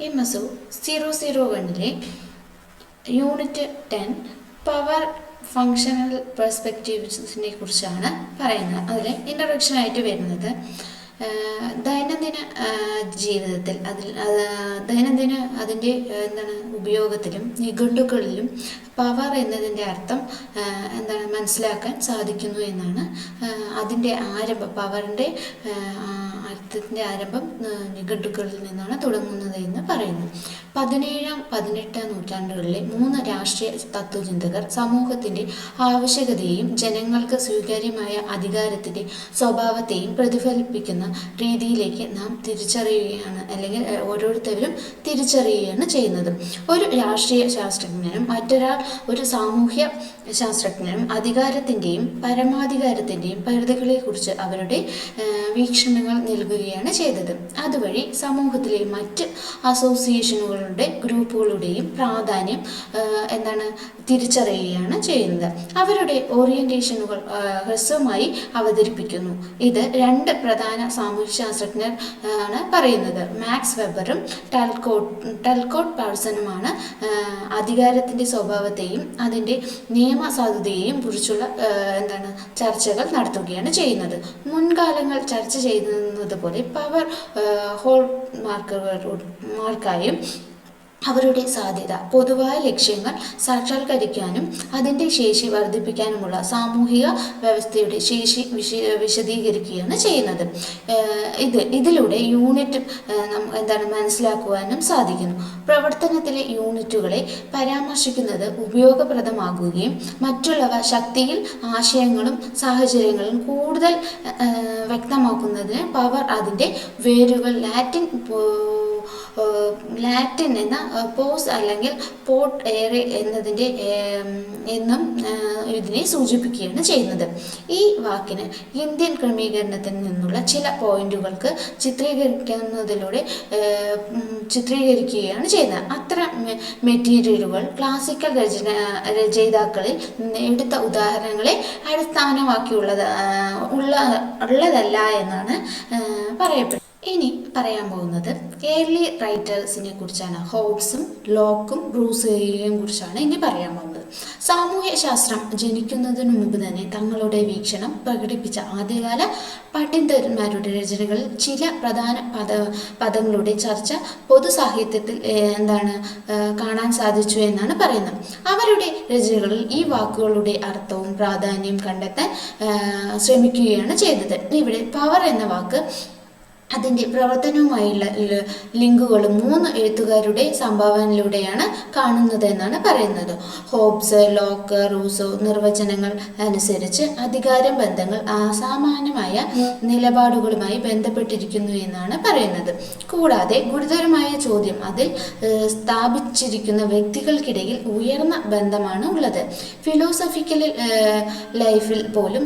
MSO 001 unit 10 power functional പെർസ്പെക്റ്റീവ്സിനെ കുറിച്ചാണ് പറയുന്നത്. അതിൽ ഇൻട്രൊഡക്ഷനായിട്ട് വരുന്നത് ദൈനംദിന ജീവിതത്തിൽ ദൈനംദിന അതിൻ്റെ ഉപയോഗത്തിലും നിഘണ്ടുക്കളിലും പവർ എന്നതിൻ്റെ അർത്ഥം മനസ്സിലാക്കാൻ സാധിക്കുന്നു എന്നാണ്. അതിൻ്റെ ആരംഭം, പവറിൻ്റെ അർത്ഥത്തിൻ്റെ ആരംഭം നിഘണ്ടുക്കളിൽ നിന്നാണ് തുടങ്ങുന്നത് എന്ന് പറയുന്നു. 17-ാം 18-ാം നൂറ്റാണ്ടുകളിലെ 3 രാഷ്ട്രീയ തത്വചിന്തകർ സമൂഹത്തിൻ്റെ ആവശ്യകതയെയും ജനങ്ങൾക്ക് സ്വീകാര്യമായ അധികാരത്തിൻ്റെ സ്വഭാവത്തെയും പ്രതിഫലിപ്പിക്കുന്ന രീതിയിലേക്ക് നാം തിരിച്ചറിയുകയാണ്, അല്ലെങ്കിൽ ഓരോരുത്തരും തിരിച്ചറിയുകയാണ് ചെയ്യുന്നത്. ഒരു രാഷ്ട്രീയ ശാസ്ത്രജ്ഞനും ഒരു സാമൂഹ്യ ശാസ്ത്രജ്ഞനും അധികാരത്തിൻ്റെയും പരമാധികാരത്തിൻ്റെയും പരിധികളെക്കുറിച്ച് അവരുടെ വീക്ഷണങ്ങൾ നൽകുകയാണ് ചെയ്തത്. അതുവഴി സമൂഹത്തിലെ മറ്റ് അസോസിയേഷനുകളുടെ ഗ്രൂപ്പുകളുടെയും പ്രാധാന്യം തിരിച്ചറിയുകയാണ് ചെയ്യുന്നത്. അവരുടെ ഓറിയന്റേഷനുകൾ ഹ്രസ്വമായി അവതരിപ്പിക്കുന്നു. ഇത് 2 പ്രധാന സാമൂഹ്യശാസ്ത്രജ്ഞർ ആണ് പറയുന്നത്. മാക്സ് വെബറും ടൽകോട്ട് പാഴ്സണുമാണ് അധികാരത്തിൻ്റെ സ്വഭാവത്തെയും അതിൻ്റെ നിയമസാധുതയെയും കുറിച്ചുള്ള ചർച്ചകൾ നടത്തുകയാണ് ചെയ്യുന്നത്. മുൻകാലങ്ങൾ ചർച്ച ചെയ്യുന്നത് പോലെ പവർ ഹോൾ മാർക്കായും അവരുടെ സാധ്യത, പൊതുവായ ലക്ഷ്യങ്ങൾ സാക്ഷാത്കരിക്കാനും അതിൻ്റെ ശേഷി വർദ്ധിപ്പിക്കാനുമുള്ള സാമൂഹിക വ്യവസ്ഥയുടെ ശേഷി വിശദീകരിക്കുകയാണ് ചെയ്യുന്നത്. ഇതിലൂടെ യൂണിറ്റ് മനസ്സിലാക്കുവാനും സാധിക്കുന്നു. പ്രവർത്തനത്തിലെ യൂണിറ്റുകളെ പരാമർശിക്കുന്നത് ഉപയോഗപ്രദമാകുകയും മറ്റുള്ളവ ശക്തിയിൽ ആശയങ്ങളും സാഹചര്യങ്ങളും കൂടുതൽ വ്യക്തമാക്കുന്നതിന് പവർ അതിൻ്റെ വേരുകൾ ലാറ്റിൻ എന്ന പോസ് അല്ലെങ്കിൽ പോട്ട് എയറെ എന്നും ഇതിനെ സൂചിപ്പിക്കുകയാണ് ചെയ്യുന്നത്. ഈ വാക്കിന് ഇന്ത്യൻ ക്രമീകരണത്തിൽ നിന്നുള്ള ചില പോയിന്റുകൾക്ക് ചിത്രീകരിക്കുകയാണ് ചെയ്യുന്നത്. അത്തരം മെറ്റീരിയലുകൾ ക്ലാസിക്കൽ രചയിതാക്കളിൽ നിന്ന് എടുത്ത ഉദാഹരണങ്ങളെ അടിസ്ഥാനമാക്കിയുള്ളതല്ല എന്നാണ് പറയപ്പെടുന്നത്. ഇനി പറയാൻ പോകുന്നത് ഏർലി റൈറ്റേഴ്സിനെ കുറിച്ചാണ്. ഹോബ്സും ലോക്കും റൂസോയെയും കുറിച്ചാണ് ഇനി പറയാൻ പോകുന്നത്. സാമൂഹ്യ ശാസ്ത്രം ജനിക്കുന്നതിനു മുമ്പ് തന്നെ തങ്ങളുടെ വീക്ഷണം പ്രകടിപ്പിച്ച ആദ്യകാല പണ്ഡിതന്മാരുടെ രചനകളിൽ ചില പ്രധാന പദങ്ങളുടെ ചർച്ച പൊതുസാഹിത്യത്തിൽ കാണാൻ സാധിച്ചു എന്നാണ് പറയുന്നത്. അവരുടെ രചനകളിൽ ഈ വാക്കുകളുടെ അർത്ഥവും പ്രാധാന്യം കണ്ടെത്താൻ ശ്രമിക്കുകയാണ് ചെയ്തത്. ഇവിടെ പവർ എന്ന വാക്ക് അതിൻ്റെ പ്രവർത്തനവുമായുള്ള ലിങ്കുകളും 3 എഴുത്തുകാരുടെ സംഭാവനയിലൂടെയാണ് കാണുന്നത് എന്നാണ് പറയുന്നത്. ഹോബ്സ്, ലോക്ക്, റൂസോ നിർവചനങ്ങൾ അനുസരിച്ച് അധികാര ബന്ധങ്ങൾ അസാമാന്യമായ നിലപാടുകളുമായി ബന്ധപ്പെട്ടിരിക്കുന്നു എന്നാണ് പറയുന്നത്. കൂടാതെ ഗുരുതരമായ ചോദ്യം അതിൽ സ്ഥാപിച്ചിരിക്കുന്ന വ്യക്തികൾക്കിടയിൽ ഉയർന്ന ബന്ധമാണ് ഉള്ളത്. ഫിലോസഫിക്കൽ ലൈഫിൽ പോലും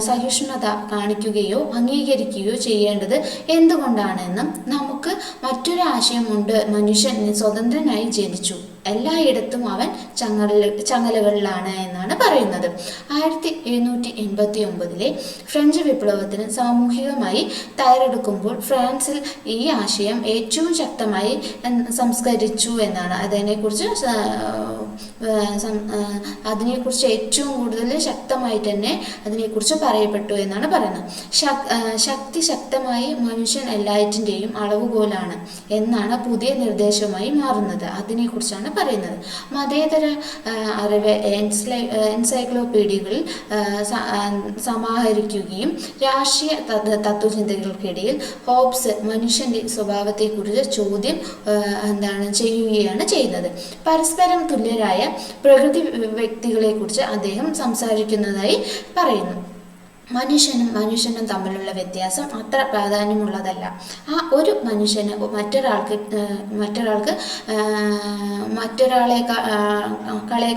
സഹിഷ്ണുത കാണിക്കുകയോ അംഗീകരിക്കുകയോ ചെയ്യേണ്ടത് എന്തുകൊണ്ടാണെന്നും നമുക്ക് മറ്റൊരു ആശയമുണ്ട്. മനുഷ്യൻ സ്വതന്ത്രനായി ജനിച്ചു, എല്ലായിടത്തും അവൻ ചങ്ങലകളിലാണ് എന്നാണ് പറയുന്നത്. 1789 ഫ്രഞ്ച് വിപ്ലവത്തിന് സാമൂഹികമായി തയ്യാറെടുക്കുമ്പോൾ ഫ്രാൻസിൽ ഈ ആശയം ഏറ്റവും ശക്തമായി സംസ്കരിച്ചു എന്നാണ്. അതിനെക്കുറിച്ച് ഏറ്റവും കൂടുതൽ ശക്തമായി തന്നെ അതിനെക്കുറിച്ച് പറയപ്പെട്ടു എന്നാണ് പറയുന്നത്. ശക്തമായി മനുഷ്യൻ എല്ലാറ്റിൻ്റെയും അളവുകോലാണ് എന്നാണ് പുതിയ നിർദ്ദേശമായി മാറുന്നത്. അതിനെക്കുറിച്ചാണ് പറയുന്നത്. മതേതര അറിവ് എൻസൈക്ലോപീഡിയകളിൽ സമാഹരിക്കുകയും രാഷ്ട്രീയ തത്വചിന്തകൾക്കിടയിൽ ഹോബ്സ് മനുഷ്യന്റെ സ്വഭാവത്തെക്കുറിച്ച് ചോദ്യം ചെയ്യുകയാണ് ചെയ്യുന്നത്. പരസ്പരം തുല്യരായ പ്രകൃതി വ്യക്തികളെക്കുറിച്ച് അദ്ദേഹം സംസാരിക്കുന്നതായി പറയുന്നു. മനുഷ്യനും തമ്മിലുള്ള വ്യത്യാസം അത്ര പ്രാധാന്യമുള്ളതല്ല. ആ ഒരു മനുഷ്യന് മറ്റൊരാളെ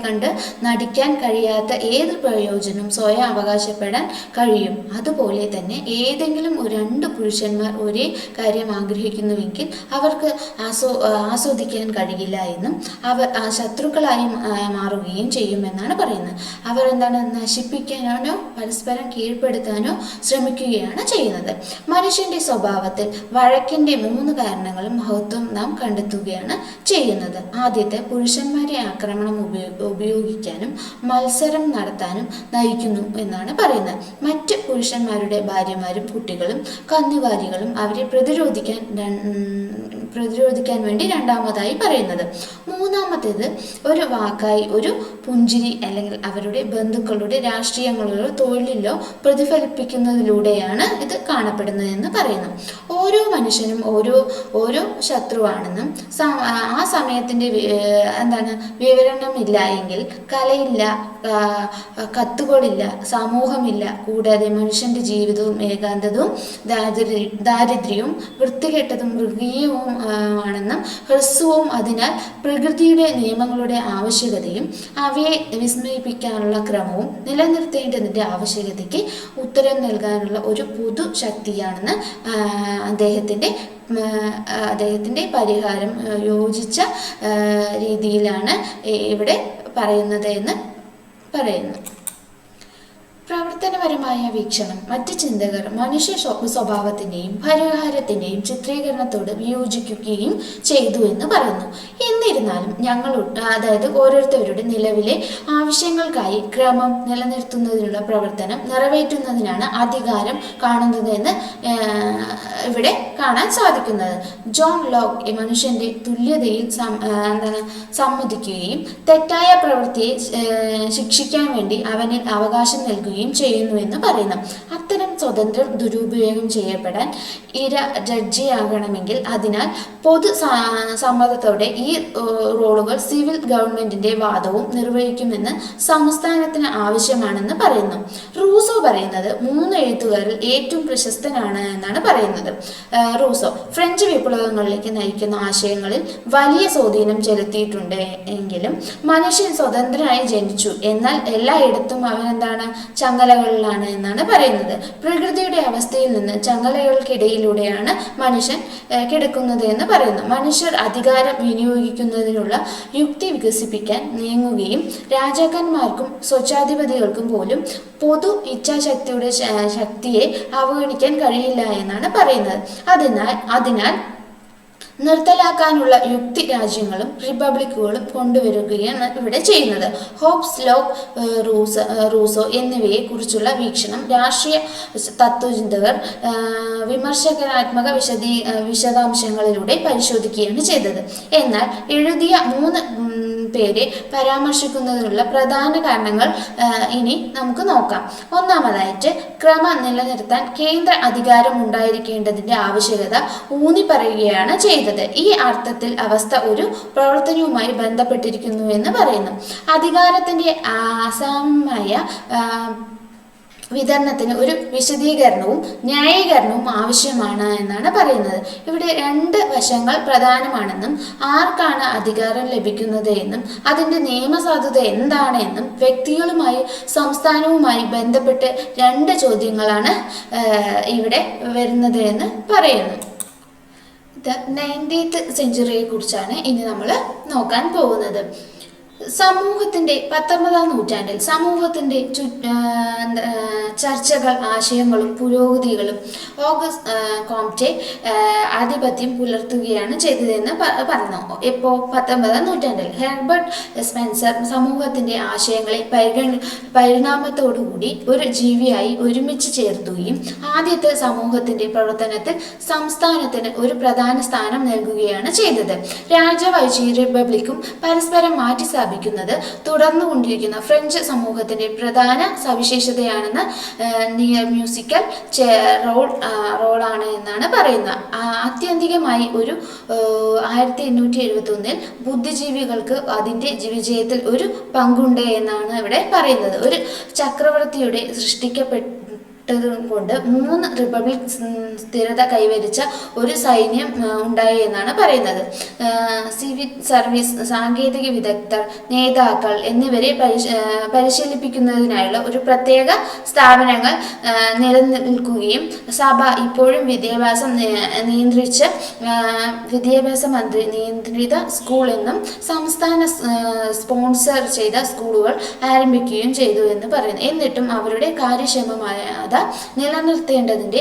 കണ്ട് നടിക്കാൻ കഴിയാത്ത ഏത് പ്രയോജനവും സ്വയം അവകാശപ്പെടാൻ കഴിയും. അതുപോലെ തന്നെ ഏതെങ്കിലും 2 പുരുഷന്മാർ ഒരേ കാര്യം ആഗ്രഹിക്കുന്നുവെങ്കിൽ അവർക്ക് ആസ്വദിക്കാൻ കഴിയില്ല എന്നും അവർ ശത്രുക്കളായി മാറുകയും ചെയ്യുമെന്നാണ് പറയുന്നത്. അവർ നശിപ്പിക്കാനോ പരസ്പരം കീഴ്പ്പെടുത്താനോ ശ്രമിക്കുകയാണ് ചെയ്യുന്നത്. മനുഷ്യന്റെ സ്വഭാവത്തിൽ വഴക്കിന്റെ 3 കാരണങ്ങളും മഹത്വം നാം കണ്ടെത്തുകയാണ് ചെയ്യുന്നത്. ആദ്യത്തെ, പുരുഷന്മാരെ ആക്രമണം ഉപയോഗിക്കാനും മത്സരം നടത്താനും നയിക്കുന്നു എന്നാണ് പറയുന്നത്. മറ്റ് പുരുഷന്മാരുടെ ഭാര്യമാരും കുട്ടികളും കന്നുകാലികളും അവരെ പ്രതിരോധിക്കാൻ വേണ്ടി രണ്ടാമതായി പറയുന്നത്. മൂന്നാമത്തേത്, ഒരു വാക്കായി ഒരു പുഞ്ചിരി അല്ലെങ്കിൽ അവരുടെ ബന്ധുക്കളുടെ രാഷ്ട്രീയങ്ങളിലോ തൊഴിലിലോ പ്രതിഫലിപ്പിക്കുന്നതിലൂടെയാണ് ഇത് കാണപ്പെടുന്നതെന്ന് പറയുന്നു. ഓരോ മനുഷ്യനും ഓരോ ശത്രുവാണെന്നും ആ സമയത്തിൻ്റെ വിവരണമില്ല എങ്കിൽ കലയില്ല, കത്തുകളില്ല, സമൂഹമില്ല. കൂടാതെ മനുഷ്യന്റെ ജീവിതവും ഏകാന്തതവും ദാരിദ്ര്യവും വൃത്തികെട്ടതും മൃഗീയവും ആണെന്നും ഹ്രസ്വവും അതിനാൽ പ്രകൃതിയുടെ നിയമങ്ങളുടെ ആവശ്യകതയും അവയെ വിസ്മയിപ്പിക്കാനുള്ള ക്രമവും നിലനിർത്തേണ്ടതിൻ്റെ ആവശ്യകതയ്ക്ക് ഉത്തരം നൽകാനുള്ള ഒരു പൊതു ശക്തിയാണെന്ന് അദ്ദേഹത്തിൻ്റെ പരിഹാരം യോജിച്ച രീതിയിലാണ് ഇവിടെ പറയുന്നത് എന്ന് പറയുന്നു. പ്രവർത്തനപരമായ വീക്ഷണം. മറ്റ് ചിന്തകർ മനുഷ്യ സ്വഭാവത്തിൻ്റെയും പരിഹാരത്തിൻ്റെയും ചിത്രീകരണത്തോട് വിയോജിക്കുകയും ചെയ്തു എന്ന് പറയുന്നു. എന്നിരുന്നാലും അതായത് ഓരോരുത്തരുടെ നിലവിലെ ആവശ്യങ്ങൾക്കായി ക്രമം നിലനിർത്തുന്നതിനുള്ള പ്രവർത്തനം നിറവേറ്റുന്നതിനാണ് അധികാരം കാണുന്നതെന്ന് ഇവിടെ കാണാൻ സാധിക്കുന്നത്. ജോൺ ലോക്ക് മനുഷ്യന്റെ തുല്യതയിൽ സമ്മതിക്കുകയും തെറ്റായ പ്രവൃത്തിയെ ശിക്ഷിക്കാൻ വേണ്ടി അവനിൽ അവകാശം നൽകുകയും ചെയ്യുന്നു എന്ന് പറയുന്നു. അത്തരം സ്വതന്ത്രം ദുരുപയോഗം ചെയ്യപ്പെടാൻ ജഡ്ജിയാകണമെങ്കിൽ അതിനാൽ പൊതു സമ്മതത്തോടെ ഈ റോളുകൾ സിവിൽ ഗവൺമെന്റിന്റെ വാദവും നിർവഹിക്കുമെന്ന് സംസ്ഥാനത്തിന് ആവശ്യമാണെന്ന് പറയുന്നു. റൂസോ പറയുന്നത് 3 എഴുത്തുകാരിൽ ഏറ്റവും പ്രശസ്തനാണ് എന്നാണ് പറയുന്നത്. റൂസോ ഫ്രഞ്ച് വിപ്ലവങ്ങളിലേക്ക് നയിക്കുന്ന ആശയങ്ങളിൽ വലിയ സ്വാധീനം ചെലുത്തിയിട്ടുണ്ട് എങ്കിലും മനുഷ്യൻ സ്വതന്ത്രനായി ജനിച്ചു, എന്നാൽ എല്ലായിടത്തും അവൻ ചങ്ങലകളിലാണ് എന്നാണ് പറയുന്നത്. പ്രകൃതിയുടെ അവസ്ഥയിൽ നിന്ന് ചങ്ങലകൾക്കിടയിലൂടെയാണ് മനുഷ്യൻ കിടക്കുന്നത് എന്ന് പറയുന്നു. മനുഷ്യർ അധികാരം വിനിയോഗിക്കുന്നതിനുള്ള യുക്തി വികസിപ്പിക്കാൻ നീങ്ങുകയും രാജാക്കന്മാർക്കും സ്വച്ഛാധിപതികൾക്കും പോലും പൊതു ഇച്ഛാശക്തിയുടെ ശക്തിയെ അവഗണിക്കാൻ കഴിയില്ല എന്നാണ് പറയുന്നത്. അതിനാൽ നിർത്തലാക്കാനുള്ള യുക്തി രാജ്യങ്ങളും റിപ്പബ്ലിക്കുകളും കൊണ്ടുവരികയാണ് ഇവിടെ ചെയ്യുന്നത്. ഹോബ്സ്, ലോക്ക്, റൂസോ എന്നിവയെ കുറിച്ചുള്ള വീക്ഷണം രാഷ്ട്രീയ തത്വചിന്തകർ വിമർശനാത്മക വിശദാംശങ്ങളിലൂടെ പരിശോധിക്കുകയാണ് ചെയ്തത്. എന്നാൽ എഴുതിയ 3 പേരെ പരാമർശിക്കുന്നതിനുള്ള പ്രധാന കാരണങ്ങൾ ഇനി നമുക്ക് നോക്കാം. ഒന്നാമതായിട്ട്, ക്രമം നിലനിർത്താൻ കേന്ദ്ര അധികാരം ഉണ്ടായിരിക്കേണ്ടതിൻ്റെ ആവശ്യകത ഊന്നി പറയുകയാണ് ചെയ്തത്. ഈ അർത്ഥത്തിൽ അവസ്ഥ ഒരു പ്രവർത്തനവുമായി ബന്ധപ്പെട്ടിരിക്കുന്നു എന്ന് പറയുന്നു. അധികാരത്തിൻ്റെ അസാമ്യമായ വിതരണത്തിന് ഒരു വിശദീകരണവും ന്യായീകരണവും ആവശ്യമാണ് എന്നാണ് പറയുന്നത്. ഇവിടെ 2 വശങ്ങൾ പ്രധാനമാണെന്നും ആർക്കാണ് അധികാരം ലഭിക്കുന്നത് എന്നും അതിൻ്റെ നിയമസാധുത എന്താണ് എന്നും വ്യക്തികളുമായി സംസ്ഥാനവുമായി ബന്ധപ്പെട്ട് 2 ചോദ്യങ്ങളാണ് ഇവിടെ വരുന്നത് എന്ന് പറയുന്നു. 19th സെഞ്ചുറിയെ കുറിച്ചാണ് ഇനി നമ്മൾ നോക്കാൻ പോകുന്നത്. 19ാം നൂറ്റാണ്ടിൽ സമൂഹത്തിൻ്റെ ചർച്ചകൾ, ആശയങ്ങളും പുരോഗതികളും ഓഗസ്റ്റ് കോംറ്റെ ആധിപത്യം പുലർത്തുകയാണ് ചെയ്തതെന്ന് പറഞ്ഞു. ഇപ്പോൾ 19ാം നൂറ്റാണ്ടിൽ ഹെർബർട്ട് സ്പെൻസർ സമൂഹത്തിൻ്റെ ആശയങ്ങളെ പരിണാമത്തോടുകൂടി ഒരു ജീവിയായി ഒരുമിച്ച് ചേർത്തുകയും ആദ്യത്തെ സമൂഹത്തിൻ്റെ പ്രവർത്തനത്തിൽ സംസ്ഥാനത്തിന് ഒരു പ്രധാന സ്ഥാനം നൽകുകയാണ് ചെയ്തത്. രാജവാഴ്ചയും റിപ്പബ്ലിക്കും പരസ്പരം മാറ്റി സ്ഥാപിക്കുന്നത് തുടർന്നുകൊണ്ടിരിക്കുന്ന ഫ്രഞ്ച് സമൂഹത്തിന്റെ പ്രധാന സവിശേഷതയാണെന്ന് മ്യൂസിക്കൽ റോളാണ് എന്നാണ് പറയുന്നത്. ആത്യന്തികമായി ഒരു 1871 ബുദ്ധിജീവികൾക്ക് അതിൻ്റെ വിജയത്തിൽ ഒരു പങ്കുണ്ട് എന്നാണ് ഇവിടെ പറയുന്നത്. ഒരു ചക്രവർത്തിയുടെ കൊണ്ട് 3 റിപ്പബ്ലിക് സ്ഥിരത കൈവരിച്ച ഒരു സൈന്യം ഉണ്ടായി എന്നാണ് പറയുന്നത്. സിവിൽ സർവീസ്, സാങ്കേതിക വിദഗ്ധർ, നേതാക്കൾ എന്നിവരെ പരിശീലിപ്പിക്കുന്നതിനായുള്ള ഒരു പ്രത്യേക സ്ഥാപനങ്ങൾ നിലനിൽക്കുകയും സഭ ഇപ്പോഴും വിദ്യാഭ്യാസം നിയന്ത്രിച്ച് വിദ്യാഭ്യാസ മന്ത്രി നിയന്ത്രിത സ്കൂൾ എന്നും സംസ്ഥാന സ്പോൺസർ ചെയ്ത സ്കൂളുകൾ ആരംഭിക്കുകയും ചെയ്തു എന്ന് പറയുന്നു. എന്നിട്ടും അവരുടെ കാര്യക്ഷമമായ തുല്യത നിലനിർത്തേണ്ടതിൻ്റെ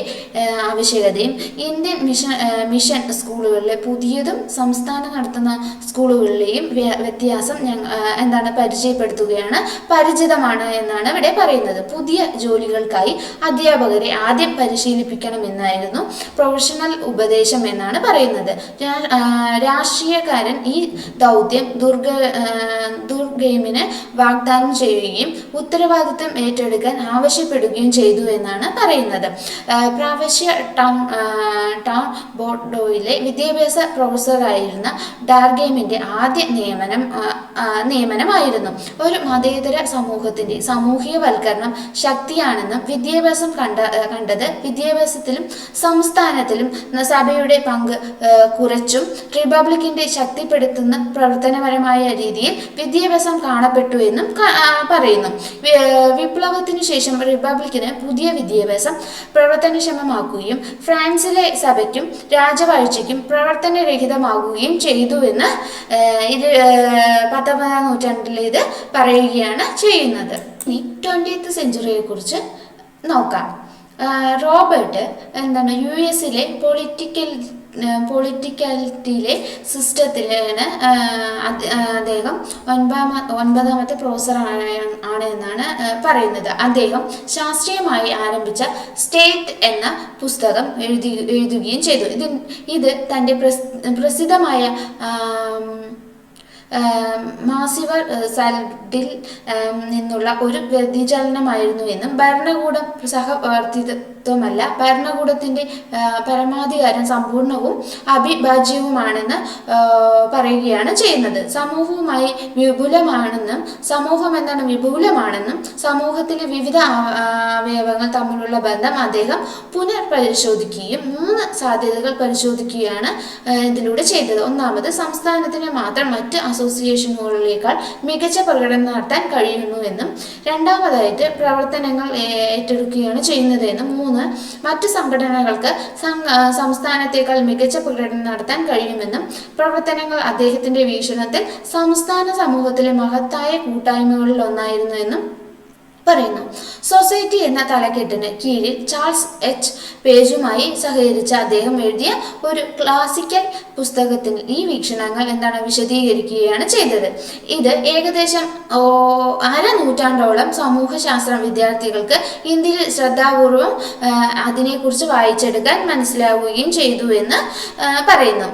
ആവശ്യകതയും ഇന്ത്യൻ മിഷൻ സ്കൂളുകളിലെ പുതിയതും സംസ്ഥാനം നടത്തുന്ന സ്കൂളുകളിലെയും വ്യത്യാസം പരിചയപ്പെടുത്തുകയാണ്, പരിചിതമാണ് എന്നാണ് ഇവിടെ പറയുന്നത്. പുതിയ ജോലികൾക്കായി അധ്യാപകരെ ആദ്യം പരിശീലിപ്പിക്കണമെന്നായിരുന്നു പ്രൊഫഷണൽ ഉപദേശം എന്നാണ് പറയുന്നത്. രാഷ്ട്രീയക്കാരൻ ഈ ദൗത്യം ദുർഗെയിമിന് വാഗ്ദാനം ചെയ്യുകയും ഉത്തരവാദിത്വം ഏറ്റെടുക്കാൻ ആവശ്യപ്പെടുകയും ചെയ്തു എന്നാണ് പറയുന്നത്. പ്രാവശ്യ ടൗൺ ബോർഡോയിലെ വിദ്യാഭ്യാസ പ്രൊഫസറായിരുന്ന ഡാർഗെയിമിൻ്റെ ആദ്യ നിയമനമായിരുന്നു. ഒരു മതേതര സമൂഹത്തിൻ്റെ സാമൂഹികവൽക്കരണം ശക്തിയാണെന്നും വിദ്യാഭ്യാസം കണ്ടത് വിദ്യാഭ്യാസത്തിലും സംസ്ഥാനത്തിലും സഭയുടെ പങ്ക് കുറച്ചും റിപ്പബ്ലിക്കിന്റെ ശക്തിപ്പെടുത്തുന്ന പ്രവർത്തനപരമായ രീതിയിൽ വിദ്യാഭ്യാസം കാണപ്പെട്ടു എന്നും പറയുന്നു. വിപ്ലവത്തിനു ശേഷം റിപ്പബ്ലിക്കിന് പുതിയ വിദ്യാഭ്യാസം പ്രവർത്തനക്ഷമമാക്കുകയും ഫ്രാൻസിലെ സഭയ്ക്കും രാജവാഴ്ചയ്ക്കും പ്രവർത്തനരഹിതമാകുകയും ചെയ്തു എന്ന് 19ാം നൂറ്റാണ്ടിൽ ഇത് പറയുകയാണ് ചെയ്യുന്നത്. ഇനി 20th സെഞ്ചുറിയെ കുറിച്ച് നോക്കാം. റോബർട്ട് US-ലെ പൊളിറ്റിക്കാലിറ്റിയിലെ സിസ്റ്റത്തിലാണ് അദ്ദേഹം 9ാമത്തെ പ്രൊഫസർ ആണ് എന്നാണ് പറയുന്നത്. അദ്ദേഹം ശാസ്ത്രീയമായി ആരംഭിച്ച സ്റ്റേറ്റ് എന്ന പുസ്തകം എഴുതുകയും ചെയ്തു. ഇത് തൻ്റെ പ്രസിദ്ധമായ മാസിവർ സൽഡിൽ നിന്നുള്ള ഒരു വ്യതിചലനമായിരുന്നു എന്നും ഭരണകൂടം സഹവർത്തിത്വമല്ല, ഭരണകൂടത്തിൻ്റെ പരമാധികാരം സമ്പൂർണവും അവിഭാജ്യവുമാണെന്ന് പറയുകയാണ് ചെയ്യുന്നത്. സമൂഹവുമായി വിപുലമാണെന്നും വിപുലമാണെന്നും സമൂഹത്തിലെ വിവിധ അവയവങ്ങൾ തമ്മിലുള്ള ബന്ധം അദ്ദേഹം പുനർപരിശോധിക്കുകയും 3 സാധ്യതകൾ പരിശോധിക്കുകയാണ് ഇതിലൂടെ ചെയ്തത്. ഒന്നാമത്, സംസ്ഥാനത്തിന് മാത്രം മറ്റ് അസോസിയേഷനുകളിലേക്കാൾ മികച്ച പ്രകടനം നടത്താൻ കഴിയുന്നുവെന്നും, രണ്ടാമതായിട്ട് പ്രവർത്തനങ്ങൾ ഏറ്റെടുക്കുകയാണ് ചെയ്യുന്നതെന്നും, 3 മറ്റ് സംഘടനകൾക്ക് സംസ്ഥാനത്തേക്കാൾ മികച്ച പ്രകടനം നടത്താൻ കഴിയുമെന്നും, പ്രവർത്തനങ്ങൾ അദ്ദേഹത്തിന്റെ വീക്ഷണത്തിൽ സംസ്ഥാന സമൂഹത്തിലെ മഹത്തായ കൂട്ടായ്മകളിൽ ഒന്നായിരുന്നു എന്നും പറയുന്നു. സൊസൈറ്റി എന്ന തലക്കെട്ടിന് കീഴിൽ ചാൾസ് എച്ച് പേജുമായി സഹകരിച്ച് അദ്ദേഹം എഴുതിയ ഒരു ക്ലാസിക്കൽ പുസ്തകത്തിൽ ഈ വീക്ഷണങ്ങൾ വിശദീകരിക്കുകയാണ് ചെയ്തത്. ഇത് ഏകദേശം 1/2 നൂറ്റാണ്ടോളം സമൂഹശാസ്ത്ര വിദ്യാർത്ഥികൾക്ക് ഇന്ത്യയിൽ ശ്രദ്ധാപൂർവം അതിനെക്കുറിച്ച് വായിച്ചെടുക്കാൻ മനസ്സിലാവുകയും ചെയ്തു എന്ന് പറയുന്നു.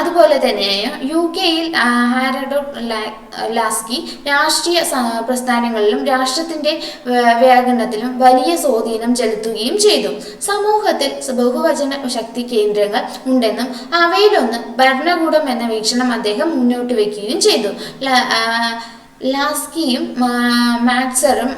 അതുപോലെ തന്നെ UK-യിൽ ഹാരഡോ ലാസ്കി രാഷ്ട്രീയ പ്രസ്ഥാനങ്ങളിലും രാഷ്ട്രത്തിന്റെ വ്യാകരണത്തിലും വലിയ സ്വാധീനം ചെലുത്തുകയും ചെയ്തു. സമൂഹത്തിൽ ബഹുവചന ശക്തി കേന്ദ്രങ്ങൾ ഉണ്ടെന്നും അവയിലൊന്ന് ഭരണകൂടം എന്ന വീക്ഷണം അദ്ദേഹം മുന്നോട്ട് വയ്ക്കുകയും ചെയ്തു. ലാസ്കിയും മാക്സറും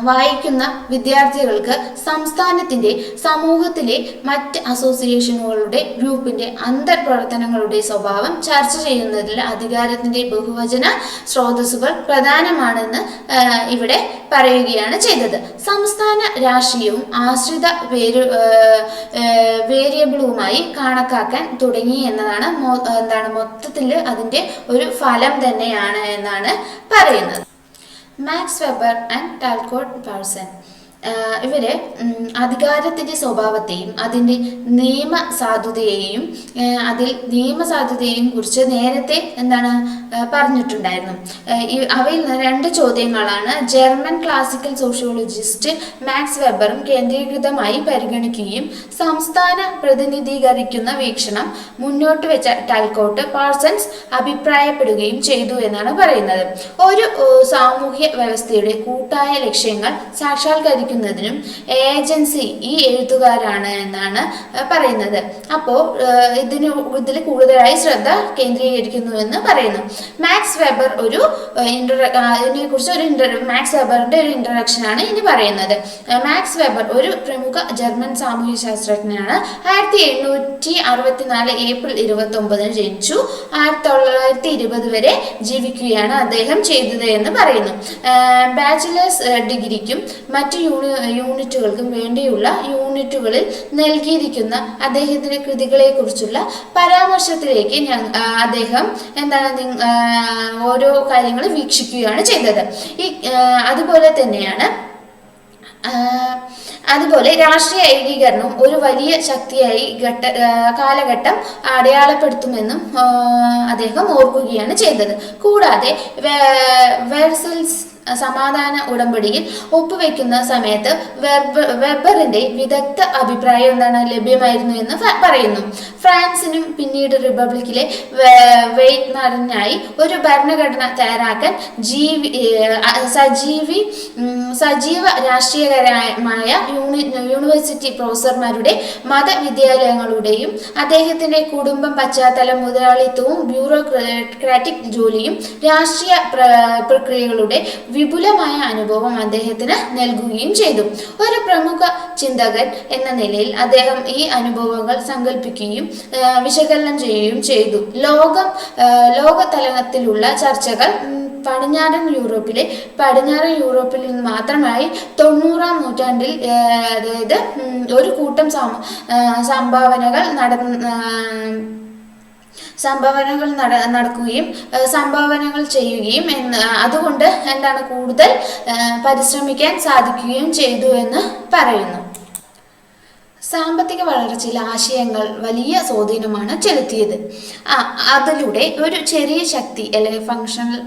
വായിക്കുന്ന വിദ്യാർത്ഥികൾക്ക് സംസ്ഥാനത്തിൻ്റെ സമൂഹത്തിലെ മറ്റ് അസോസിയേഷനുകളുടെ ഗ്രൂപ്പിൻ്റെ അന്തർപ്രവർത്തനങ്ങളുടെ സ്വഭാവം ചർച്ച ചെയ്യുന്നതിൽ അധികാരത്തിൻ്റെ ബഹുവചന സ്രോതസ്സുകൾ പ്രധാനമാണെന്ന് ഇവിടെ പറയുകയാണ് ചെയ്തത്. സംസ്ഥാന രാഷ്ട്രീയവും ആശ്രിത വേരിയബിളുമായി കണക്കാക്കാൻ തുടങ്ങി എന്നതാണ് മൊത്തത്തിൽ അതിൻ്റെ ഒരു ഫലം തന്നെയാണ് എന്നാണ് പറയുന്നത്. മാക്സ് വെബർ ആൻഡ് ടാൽകോട്ട് പാഴ്സൺ ഇവര് അധികാരത്തിൻ്റെ സ്വഭാവത്തെയും അതിൻ്റെ നിയമസാധുതയെയും കുറിച്ച് നേരത്തെ പറഞ്ഞിട്ടുണ്ടായിരുന്നു. അവയിൽ നിന്ന് 2 ചോദ്യങ്ങളാണ് ജർമ്മൻ ക്ലാസിക്കൽ സോഷ്യോളജിസ്റ്റ് മാക്സ് വെബറും കേന്ദ്രീകൃതമായി പരിഗണിക്കുകയും സംസ്ഥാന പ്രതിനിധീകരിക്കുന്ന വീക്ഷണം മുന്നോട്ട് വെച്ച ടാൽകോട്ട് പാഴ്സൺസ് അഭിപ്രായപ്പെടുകയും ചെയ്തു എന്നാണ് പറയുന്നത്. ഒരു സാമൂഹ്യ വ്യവസ്ഥയുടെ കൂട്ടായ ലക്ഷ്യങ്ങൾ സാക്ഷാത്കരിക്കുന്നതിനും ഏജൻസി ഈ എഴുത്തുകാരാണ് എന്നാണ് പറയുന്നത്. അപ്പോൾ ഇതിൽ കൂടുതലായി ശ്രദ്ധ കേന്ദ്രീകരിക്കുന്നുവെന്ന് പറയുന്നു. മാക്സ് വെബർ മാക്സ് വെബറിന്റെ ഒരു ഇൻട്രൊഡക്ഷൻ ആണ് ഇനി പറയുന്നത്. മാക്സ് വെബർ ഒരു പ്രമുഖ ജർമ്മൻ സാമൂഹ്യ ശാസ്ത്രജ്ഞനാണ്. 1764 ഏപ്രിൽ 29 ജനിച്ചു. 1920 വരെ ജീവിക്കുകയാണ് അദ്ദേഹം ചെയ്തത് എന്ന് പറയുന്നു. ബാച്ചിലേഴ്സ് ഡിഗ്രിക്കും മറ്റു യൂണിറ്റുകൾക്കും വേണ്ടിയുള്ള യൂണിറ്റുകളിൽ നൽകിയിരിക്കുന്ന അദ്ദേഹത്തിന്റെ കൃതികളെ കുറിച്ചുള്ള പരാമർശത്തിലേക്ക് അദ്ദേഹം ഓരോ കാര്യങ്ങൾ വീക്ഷിക്കുകയാണ് ചെയ്തത്. അതുപോലെ തന്നെയാണ് അതുപോലെ രാഷ്ട്രീയ ഏകീകരണം ഒരു വലിയ ശക്തിയായി കാലഘട്ടം അടയാളപ്പെടുത്തുമെന്നും അദ്ദേഹം ഓർക്കുകയാണ് ചെയ്തത്. കൂടാതെ വെർസൽസ് സമാധാന ഉടമ്പടിയിൽ ഒപ്പുവെക്കുന്ന സമയത്ത് വെബറിന്റെ വിദഗ്ധ അഭിപ്രായം എന്താണ് ലഭ്യമായിരുന്നു എന്ന് പറയുന്നു. ഫ്രാൻസിനും പിന്നീട് റിപ്പബ്ലിക്കിലെ വെയ്റ്റ്നാറിനായി ഒരു ഭരണഘടന തയ്യാറാക്കാൻ സജീവ രാഷ്ട്രീയകരമായ യൂണിവേഴ്സിറ്റി പ്രൊഫസർമാരുടെ മതവിദ്യാലയങ്ങളുടെയും അദ്ദേഹത്തിന്റെ കുടുംബം പശ്ചാത്തലം മുതലാളിത്തവും ബ്യൂറോക്രാറ്റിക് ജോലിയും രാഷ്ട്രീയ പ്രക്രിയകളുടെ വിപുലമായ അനുഭവം അദ്ദേഹത്തിന് നൽകുകയും ചെയ്തു. ഒരു പ്രമുഖ ചിന്തകൻ എന്ന നിലയിൽ അദ്ദേഹം ഈ അനുഭവങ്ങൾ സങ്കല്പിക്കുകയും വിശകലനം ചെയ്യുകയും ചെയ്തു. ലോകതലത്തിലുള്ള ചർച്ചകൾ പടിഞ്ഞാറൻ യൂറോപ്പിൽ നിന്ന് മാത്രമായി 90-ാം നൂറ്റാണ്ടിൽ അതായത് ഒരു കൂട്ടം സംഭാവനകൾ ചെയ്യുകയും അതുകൊണ്ട് എന്താണ് കൂടുതൽ പരിശ്രമിക്കാൻ സാധിക്കുകയും ചെയ്തു എന്ന് പറയുന്നു. സാമ്പത്തിക വളർച്ചയിൽ ആശയങ്ങൾ വലിയ സ്വാധീനമാണ് ചെലുത്തിയത്. അതിലൂടെ ഒരു ചെറിയ ശക്തി അല്ലെങ്കിൽ ഫങ്ഷണൽ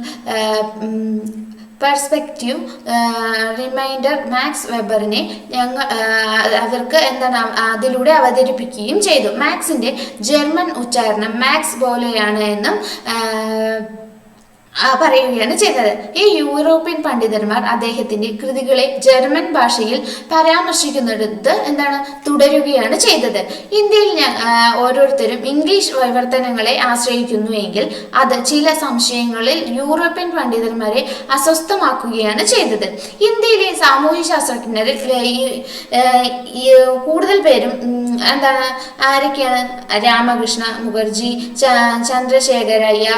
പെർസ്പെക്റ്റീവ് റിമൈൻഡർ മാക്സ് വെബറിനെ അവർക്ക് എന്താണ് അതിലൂടെ അവതരിപ്പിക്കുകയും ചെയ്തു. മാക്സിന്റെ ജർമ്മൻ ഉച്ചാരണം മാക്സ് പോലെയാണ് എന്നും പറയുകയാണ് ചെയ്തത്. ഈ യൂറോപ്യൻ പണ്ഡിതന്മാർ അദ്ദേഹത്തിന്റെ കൃതികളെ ജർമ്മൻ ഭാഷയിൽ പരാമർശിക്കുന്നത് എന്താണ് തുടരുകയാണ് ചെയ്തത്. ഇന്ത്യയിൽ ഓരോരുത്തരും ഇംഗ്ലീഷ് വിവർത്തനങ്ങളെ ആശ്രയിക്കുന്നു എങ്കിൽ അത് ചില സംശയങ്ങളിൽ യൂറോപ്യൻ പണ്ഡിതന്മാരെ അസ്വസ്ഥമാക്കുകയാണ് ചെയ്തത്. ഇന്ത്യയിലെ സാമൂഹ്യ ശാസ്ത്രജ്ഞരിൽ കൂടുതൽ പേരും എന്താണ് ആരൊക്കെയാണ്? രാമകൃഷ്ണ മുഖർജി, ചന്ദ്രശേഖരയ്യ,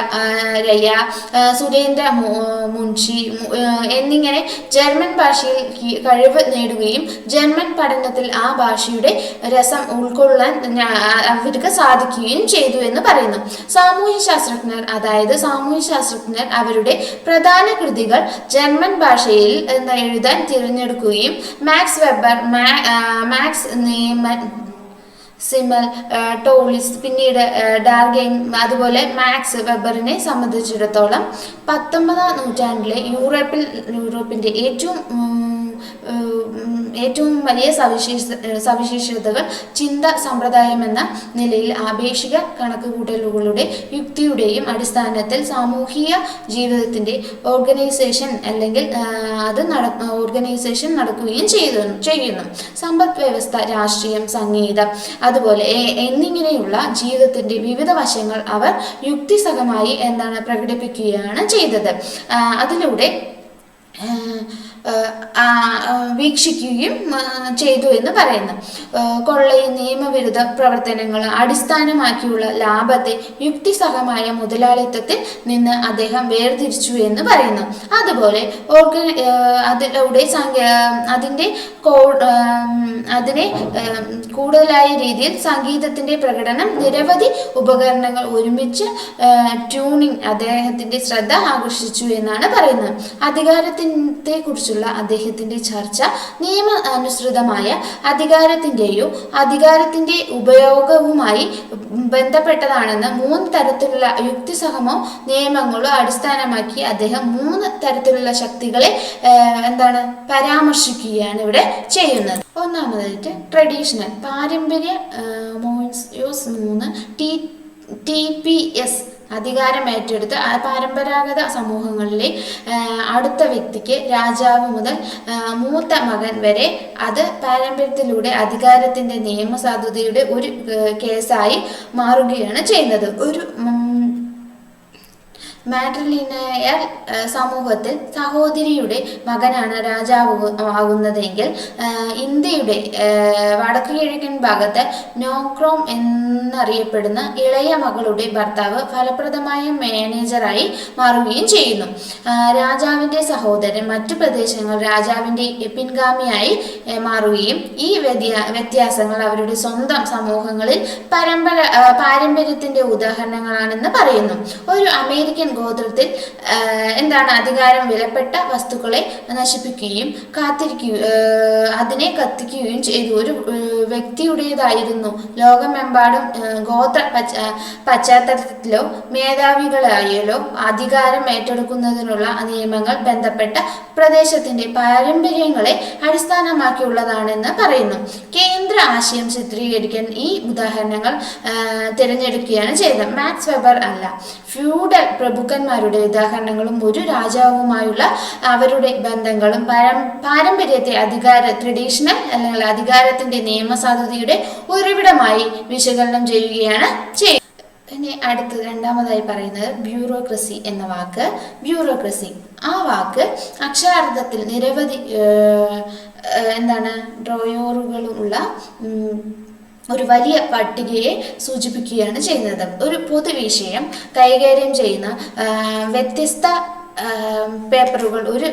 സുരേന്ദ്ര മുൻഷി എന്നിങ്ങനെ ജർമ്മൻ ഭാഷയിൽ കഴിവ് നേടുകയും ജർമ്മൻ പഠനത്തിൽ ആ ഭാഷയുടെ രസം ഉൾക്കൊള്ളാൻ അവർക്ക് സാധിക്കുകയും ചെയ്തു എന്ന് പറയുന്നു. സാമൂഹ്യ ശാസ്ത്രജ്ഞർ അവരുടെ പ്രധാന കൃതികൾ ജർമ്മൻ ഭാഷയിൽ എഴുതാൻ തിരഞ്ഞെടുക്കുകയും മാക്സ് വെബർ, മാക്സ് നീമൻ, സിമൽ, ടോളിസ്, പിന്നീട് ഡാർഗെയിൻ, അതുപോലെ മാക്സ് വെബറിനെ സംബന്ധിച്ചിടത്തോളം 19-ാം നൂറ്റാണ്ടിലെ യൂറോപ്പിന്റെ ഏറ്റവും വലിയ സവിശേഷതകൾ ചിന്ത സമ്പ്രദായം എന്ന നിലയിൽ ആപേക്ഷിക കണക്കുകൂട്ടലുകളുടെ യുക്തിയുടെയും അടിസ്ഥാനത്തിൽ സാമൂഹിക ജീവിതത്തിന്റെ ഓർഗനൈസേഷൻ നടക്കുകയും ചെയ്യുന്നു. സമ്പദ് വ്യവസ്ഥ, രാഷ്ട്രീയം, സംഗീതം, അതുപോലെ എന്നിങ്ങനെയുള്ള ജീവിതത്തിന്റെ വിവിധ വശങ്ങൾ അവർ യുക്തിസഹമായി പ്രകടിപ്പിക്കുകയാണ് ചെയ്തത്. അതിലൂടെ വീക്ഷിക്കുകയും ചെയ്തു എന്ന് പറയുന്നു. കൊള്ളയും നിയമവിരുദ്ധ പ്രവർത്തനങ്ങൾ അടിസ്ഥാനമാക്കിയുള്ള ലാഭത്തെ യുക്തിസഹമായ മുതലാളിത്തത്തിൽ നിന്ന് അദ്ദേഹം വേർതിരിച്ചു എന്ന് പറയുന്നു. അതുപോലെ അതിലൂടെ അതിനെ കൂടുതലായ രീതിയിൽ സംഗീതത്തിന്റെ പ്രകടനം, നിരവധി ഉപകരണങ്ങൾ ഒരുമിച്ച് ട്യൂണിംഗ് അദ്ദേഹത്തിന്റെ ശ്രദ്ധ ആകർഷിച്ചു എന്നാണ് പറയുന്നത്. അധികാരത്തെ കുറിച്ചുള്ള അദ്ദേഹത്തിന്റെ ചർച്ച നിയമാനുസൃതമായ അധികാരത്തിന്റെ ഉപയോഗവുമായി ബന്ധപ്പെട്ടതാണെന്ന് 3 തരത്തിലുള്ള യുക്തിസഹമോ നിയമങ്ങളോ അടിസ്ഥാനമാക്കി അദ്ദേഹം 3 തരത്തിലുള്ള ശക്തികളെ പരാമർശിക്കുകയാണ് ഇവിടെ ചെയ്യുന്നത്. ഒന്നാമതായിട്ട് ട്രഡീഷണൽ, പാരമ്പര്യ, മോയിൻസിയോസ് 3, TPS അധികാരം ഏറ്റെടുത്ത് പരമ്പരാഗത സമൂഹങ്ങളിലെ അടുത്ത വ്യക്തിക്ക്, രാജാവ് മുതൽ മൂത്ത മകൻ വരെ അത് പാരമ്പര്യത്തിലൂടെ അധികാരത്തിന്റെ നിയമസാധുതയുടെ ഒരു കേസായി മാറുകയാണ് ചെയ്യുന്നത്. ഒരു മാട്രിലിനിയൽ സമൂഹത്തിൽ സഹോദരിയുടെ മകനാണ് രാജാവ് ആകുന്നതെങ്കിൽ ഇന്ത്യയുടെ വടക്കു കിഴക്കൻ ഭാഗത്ത് നോക്രോം എന്നറിയപ്പെടുന്ന ഇളയ മകളുടെ ഭർത്താവ് ഫലപ്രദമായ മാനേജറായി മാറുകയും ചെയ്യുന്നു. രാജാവിൻ്റെ സഹോദരൻ മറ്റു പ്രദേശങ്ങൾ രാജാവിൻ്റെ പിൻഗാമിയായി മാറുകയും ഈ വ്യത്യാസങ്ങൾ അവരുടെ സ്വന്തം സമൂഹങ്ങളിൽ പാരമ്പര്യത്തിൻ്റെ ഉദാഹരണങ്ങളാണെന്ന് പറയുന്നു. ഒരു അമേരിക്കൻ ഗോത്രത്തിൽ എന്താണ് അധികാരം വിലപ്പെട്ട വസ്തുക്കളെ നശിപ്പിക്കുകയും അതിനെ കത്തിക്കുകയും ചെയ്തു. ഒരു വ്യക്തിയുടേതായിരുന്നു. ലോകമെമ്പാടും ഗോത്ര പശ്ചാത്തലത്തിലോ മേധാവികളായാലോ അധികാരം ഏറ്റെടുക്കുന്നതിനുള്ള നിയമങ്ങൾ ബന്ധപ്പെട്ട പ്രദേശത്തിന്റെ പാരമ്പര്യങ്ങളെ അടിസ്ഥാനമാക്കിയുള്ളതാണെന്ന് പറയുന്നു. കേന്ദ്ര ആശയം ചിത്രീകരിക്കാൻ ഈ ഉദാഹരണങ്ങൾ തിരഞ്ഞെടുക്കുകയാണ് ചെയ്തത്. മാക്സ് വെബർ അല്ല, ഫ്യൂഡൽ പ്രഭുക്കന്മാരുടെ ഉദാഹരണങ്ങളും ഒരു രാജാവുമായുള്ള അവരുടെ ബന്ധങ്ങളും പാരമ്പര്യത്തെ ട്രഡീഷണൽ അല്ലെങ്കിൽ അധികാരത്തിന്റെ നിയമസാധുതയുടെ ഉറവിടമായി വിശകലനം ചെയ്യുകയാണ് ചെയ്യുന്നത്. പിന്നെ അടുത്ത് രണ്ടാമതായി പറയുന്നത് ബ്യൂറോക്രസി എന്ന വാക്ക്. ബ്യൂറോക്രസി ആ വാക്ക് അക്ഷരാർത്ഥത്തിൽ നിരവധി ഡ്രോയറുകളുള്ള ഒരു വലിയ പട്ടികയെ സൂചിപ്പിക്കുകയാണ് ചെയ്യുന്നത്. ഒരു പൊതുവിഷയം കൈകാര്യം ചെയ്യുന്ന വ്യത്യസ്ത പേപ്പറുകൾ ഒരു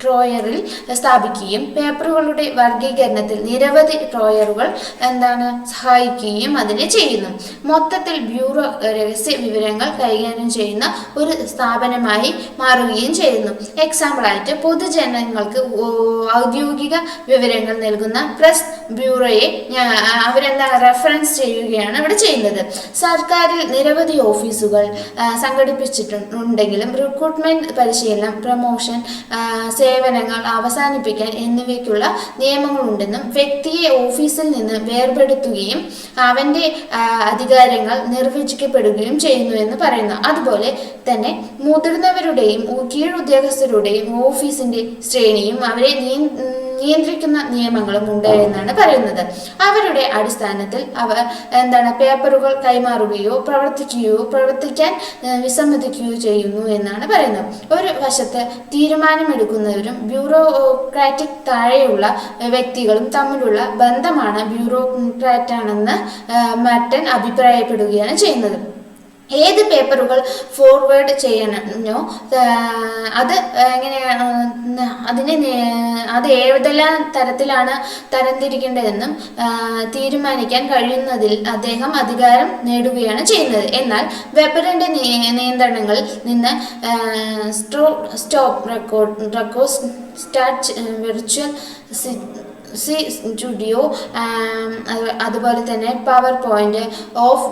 ഡ്രോയറിൽ സ്ഥാപിക്കുകയും പേപ്പറുകളുടെ വർഗീകരണത്തിൽ നിരവധി ഡ്രോയറുകൾ സഹായിക്കുകയും അതിനെ ചെയ്യുന്നു. മൊത്തത്തിൽ ബ്യൂറോ രഹസ്യ വിവരങ്ങൾ കൈകാര്യം ചെയ്യുന്ന ഒരു സ്ഥാപനമായി മാറുകയും ചെയ്യുന്നു. എക്സാമ്പിളായിട്ട് പൊതുജനങ്ങൾക്ക് ഔദ്യോഗിക വിവരങ്ങൾ നൽകുന്ന പ്രസ് ബ്യൂറോയെ റെഫറൻസ് ചെയ്യുകയാണ് ഇവിടെ ചെയ്യുന്നത്. സർക്കാരിൽ നിരവധി ഓഫീസുകൾ സംഘടിപ്പിച്ചിട്ടുണ്ടെങ്കിലും റിക്രൂട്ട്മെന്റ്, പരിശീലനം, പ്രമോഷൻ, സേവനങ്ങൾ അവസാനിപ്പിക്കാൻ എന്നിവയ്ക്കുള്ള നിയമങ്ങളുണ്ടെന്നും വ്യക്തിയെ ഓഫീസിൽ നിന്ന് വേർപെടുത്തുകയും അവന്റെ അധികാരങ്ങൾ നിർവചിക്കപ്പെടുകയും ചെയ്യുന്നു എന്ന് പറയുന്നു. അതുപോലെ തന്നെ മുതിർന്നവരുടെയും കീഴുദ്യോഗസ്ഥരുടെയും ഓഫീസിന്റെ ശ്രേണിയും അവരെ നിയന്ത്രിക്കുന്ന നിയമങ്ങളും ഉണ്ട് എന്നാണ് പറയുന്നത്. അവരുടെ അടിസ്ഥാനത്തിൽ അവർ പേപ്പറുകൾ കൈമാറുകയോ പ്രവർത്തിക്കാൻ വിസമ്മതിക്കുകയോ ചെയ്യുന്നു എന്നാണ് പറയുന്നത്. ഒരു വശത്ത് തീരുമാനമെടുക്കുന്നവരും ബ്യൂറോക്രാറ്റിക് താഴെയുള്ള വ്യക്തികളും തമ്മിലുള്ള ബന്ധമാണ് ബ്യൂറോക്രാറ്റാണെന്ന് മറ്റൻ അഭിപ്രായപ്പെടുകയാണ് ചെയ്യുന്നത്. ഏത് പേപ്പറുകൾ ഫോർവേഡ് ചെയ്യണോ അത് അത് ഏതെല്ലാം തരത്തിലാണ് തരംതിരിക്കേണ്ടതെന്നും തീരുമാനിക്കാൻ കഴിയുന്നതിൽ അദ്ദേഹം അധികാരം നേടുകയാണ് ചെയ്യുന്നത്. എന്നാൽ വെബറിന്റെ നിയന്ത്രണങ്ങളിൽ നിന്ന് stop record, start virtual studio, അതുപോലെ തന്നെ പവർ പോയിന്റ് ഓഫ്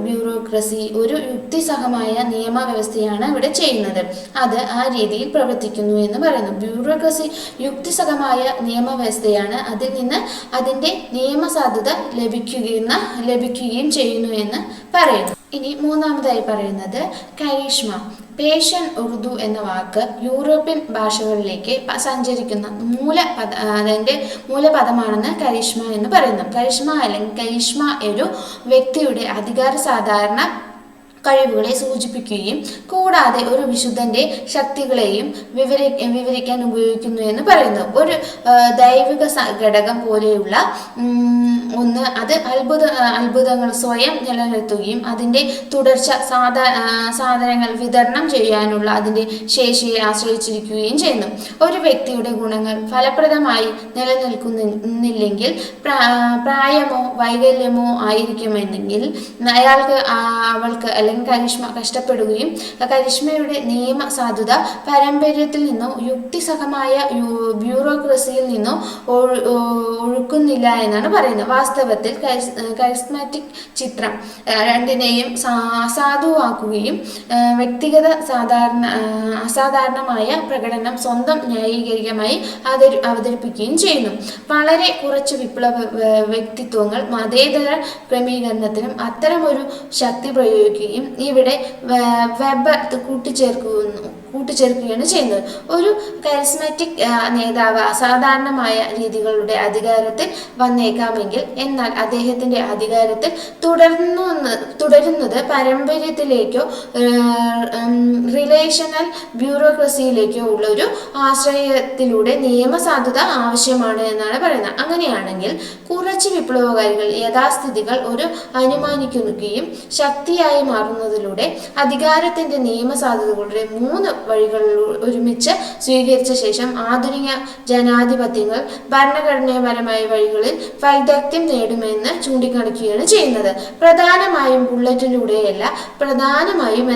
ബ്യൂറോക്രസി ഒരു യുക്തിസഹമായ നിയമവ്യവസ്ഥയാണ് ഇവിടെ ചെയ്യുന്നത്. അത് ആ രീതിയിൽ പ്രവർത്തിക്കുന്നു എന്ന് പറയുന്നു. ബ്യൂറോക്രസി യുക്തിസഹമായ നിയമവ്യവസ്ഥയാണ്. അതിൽ നിന്ന് അതിൻ്റെ നിയമസാധുത ലഭിക്കുകയും ചെയ്യുന്നു എന്ന് പറയുന്നു. ഇനി മൂന്നാമതായി പറയുന്നത് കരിഷ്മ. പേർഷ്യൻ ഉറുദു എന്ന വാക്ക് യൂറോപ്യൻ ഭാഷകളിലേക്ക് സഞ്ചരിക്കുന്ന മൂലപദമാണെന്ന് കരിഷ്മ എന്ന് പറയുന്നു. കരിഷ്മ അല്ലെങ്കിൽ കരിഷ്മ ഒരു വ്യക്തിയുടെ അധികാര സാധാരണ കഴിവുകളെ സൂചിപ്പിക്കുകയും കൂടാതെ ഒരു വിശുദ്ധന്റെ ശക്തികളെയും വിവരിക്കാൻ ഉപയോഗിക്കുന്നു എന്ന് പറയുന്നു. ഒരു ദൈവിക ഘടകം പോലെയുള്ള ഒന്ന് അത് അത്ഭുതങ്ങൾ സ്വയം നിലനിർത്തുകയും അതിൻ്റെ തുടർച്ച സാധനങ്ങൾ വിതരണം ചെയ്യാനുള്ള അതിൻ്റെ ശേഷിയെ ആശ്രയിച്ചിരിക്കുകയും ചെയ്യുന്നു. ഒരു വ്യക്തിയുടെ ഗുണങ്ങൾ ഫലപ്രദമായി നിലനിൽക്കുന്നില്ലെങ്കിൽ പ്രായമോ വൈകല്യമോ ആയിരിക്കുമെന്നെങ്കിൽ അയാൾക്ക് അവൾക്ക് അല്ലെങ്കിൽ കരിഷ്മ കഷ്ടപ്പെടുകയും കരിഷ്മയുടെ നിയമ സാധുത പാരമ്പര്യത്തിൽ നിന്നോ യുക്തിസഹമായ ബ്യൂറോക്രസിയിൽ നിന്നോ ഒഴുക്കുന്നില്ല എന്നാണ് പറയുന്നത്. വാസ്തവത്തിൽ കരിസ്മാറ്റിക് ചിത്രം രണ്ടിനെയും അസാധുവാക്കുകയും വ്യക്തിഗത അസാധാരണമായ പ്രകടനം സ്വന്തം ന്യായീകരികമായി അവതരിപ്പിക്കുകയും ചെയ്യുന്നു. വളരെ കുറച്ച് വിപ്ലവ വ്യക്തിത്വങ്ങൾ മതേതര ക്രമീകരണത്തിനും അത്തരമൊരു ശക്തി പ്രയോഗിക്കുകയും ഇവിടെ വെബർ കൂട്ടിച്ചേർക്കുകയാണ് ചെയ്യുന്നത്. ഒരു കരിസ്മാറ്റിക് നേതാവ് അസാധാരണമായ രീതികളുടെ അധികാരത്തിൽ വന്നേക്കാമെങ്കിൽ എന്നാൽ അദ്ദേഹത്തിന്റെ അധികാരത്തിൽ തുടരുന്നത് പാരമ്പര്യത്തിലേക്കോ റിലേഷണൽ ബ്യൂറോക്രസിയിലേക്കോ ഉള്ള ഒരു ആശ്രയത്തിലൂടെ നിയമസാധുത ആവശ്യമാണ് എന്നാണ് പറയുന്നത്. അങ്ങനെയാണെങ്കിൽ കുറച്ച് വിപ്ലവകാരികൾ യഥാസ്ഥിതികൾ ഒരു അനുമാനിക്കുകയും ശക്തിയായി മാറുന്നതിലൂടെ അധികാരത്തിന്റെ നിയമസാധുതകളുടെ 3 വഴികൾ ഒരുമിച്ച് സ്വീകരിച്ച ശേഷം ആധുനിക ജനാധിപത്യങ്ങൾ ഭരണഘടനാപരമായ വഴികളിൽ വൈദഗ്ധ്യം നേടുമെന്ന് ചൂണ്ടിക്കാണിക്കുകയാണ് ചെയ്യുന്നത്. പ്രധാനമായും ബുള്ളറ്റിലൂടെയല്ല, പ്രധാനമായും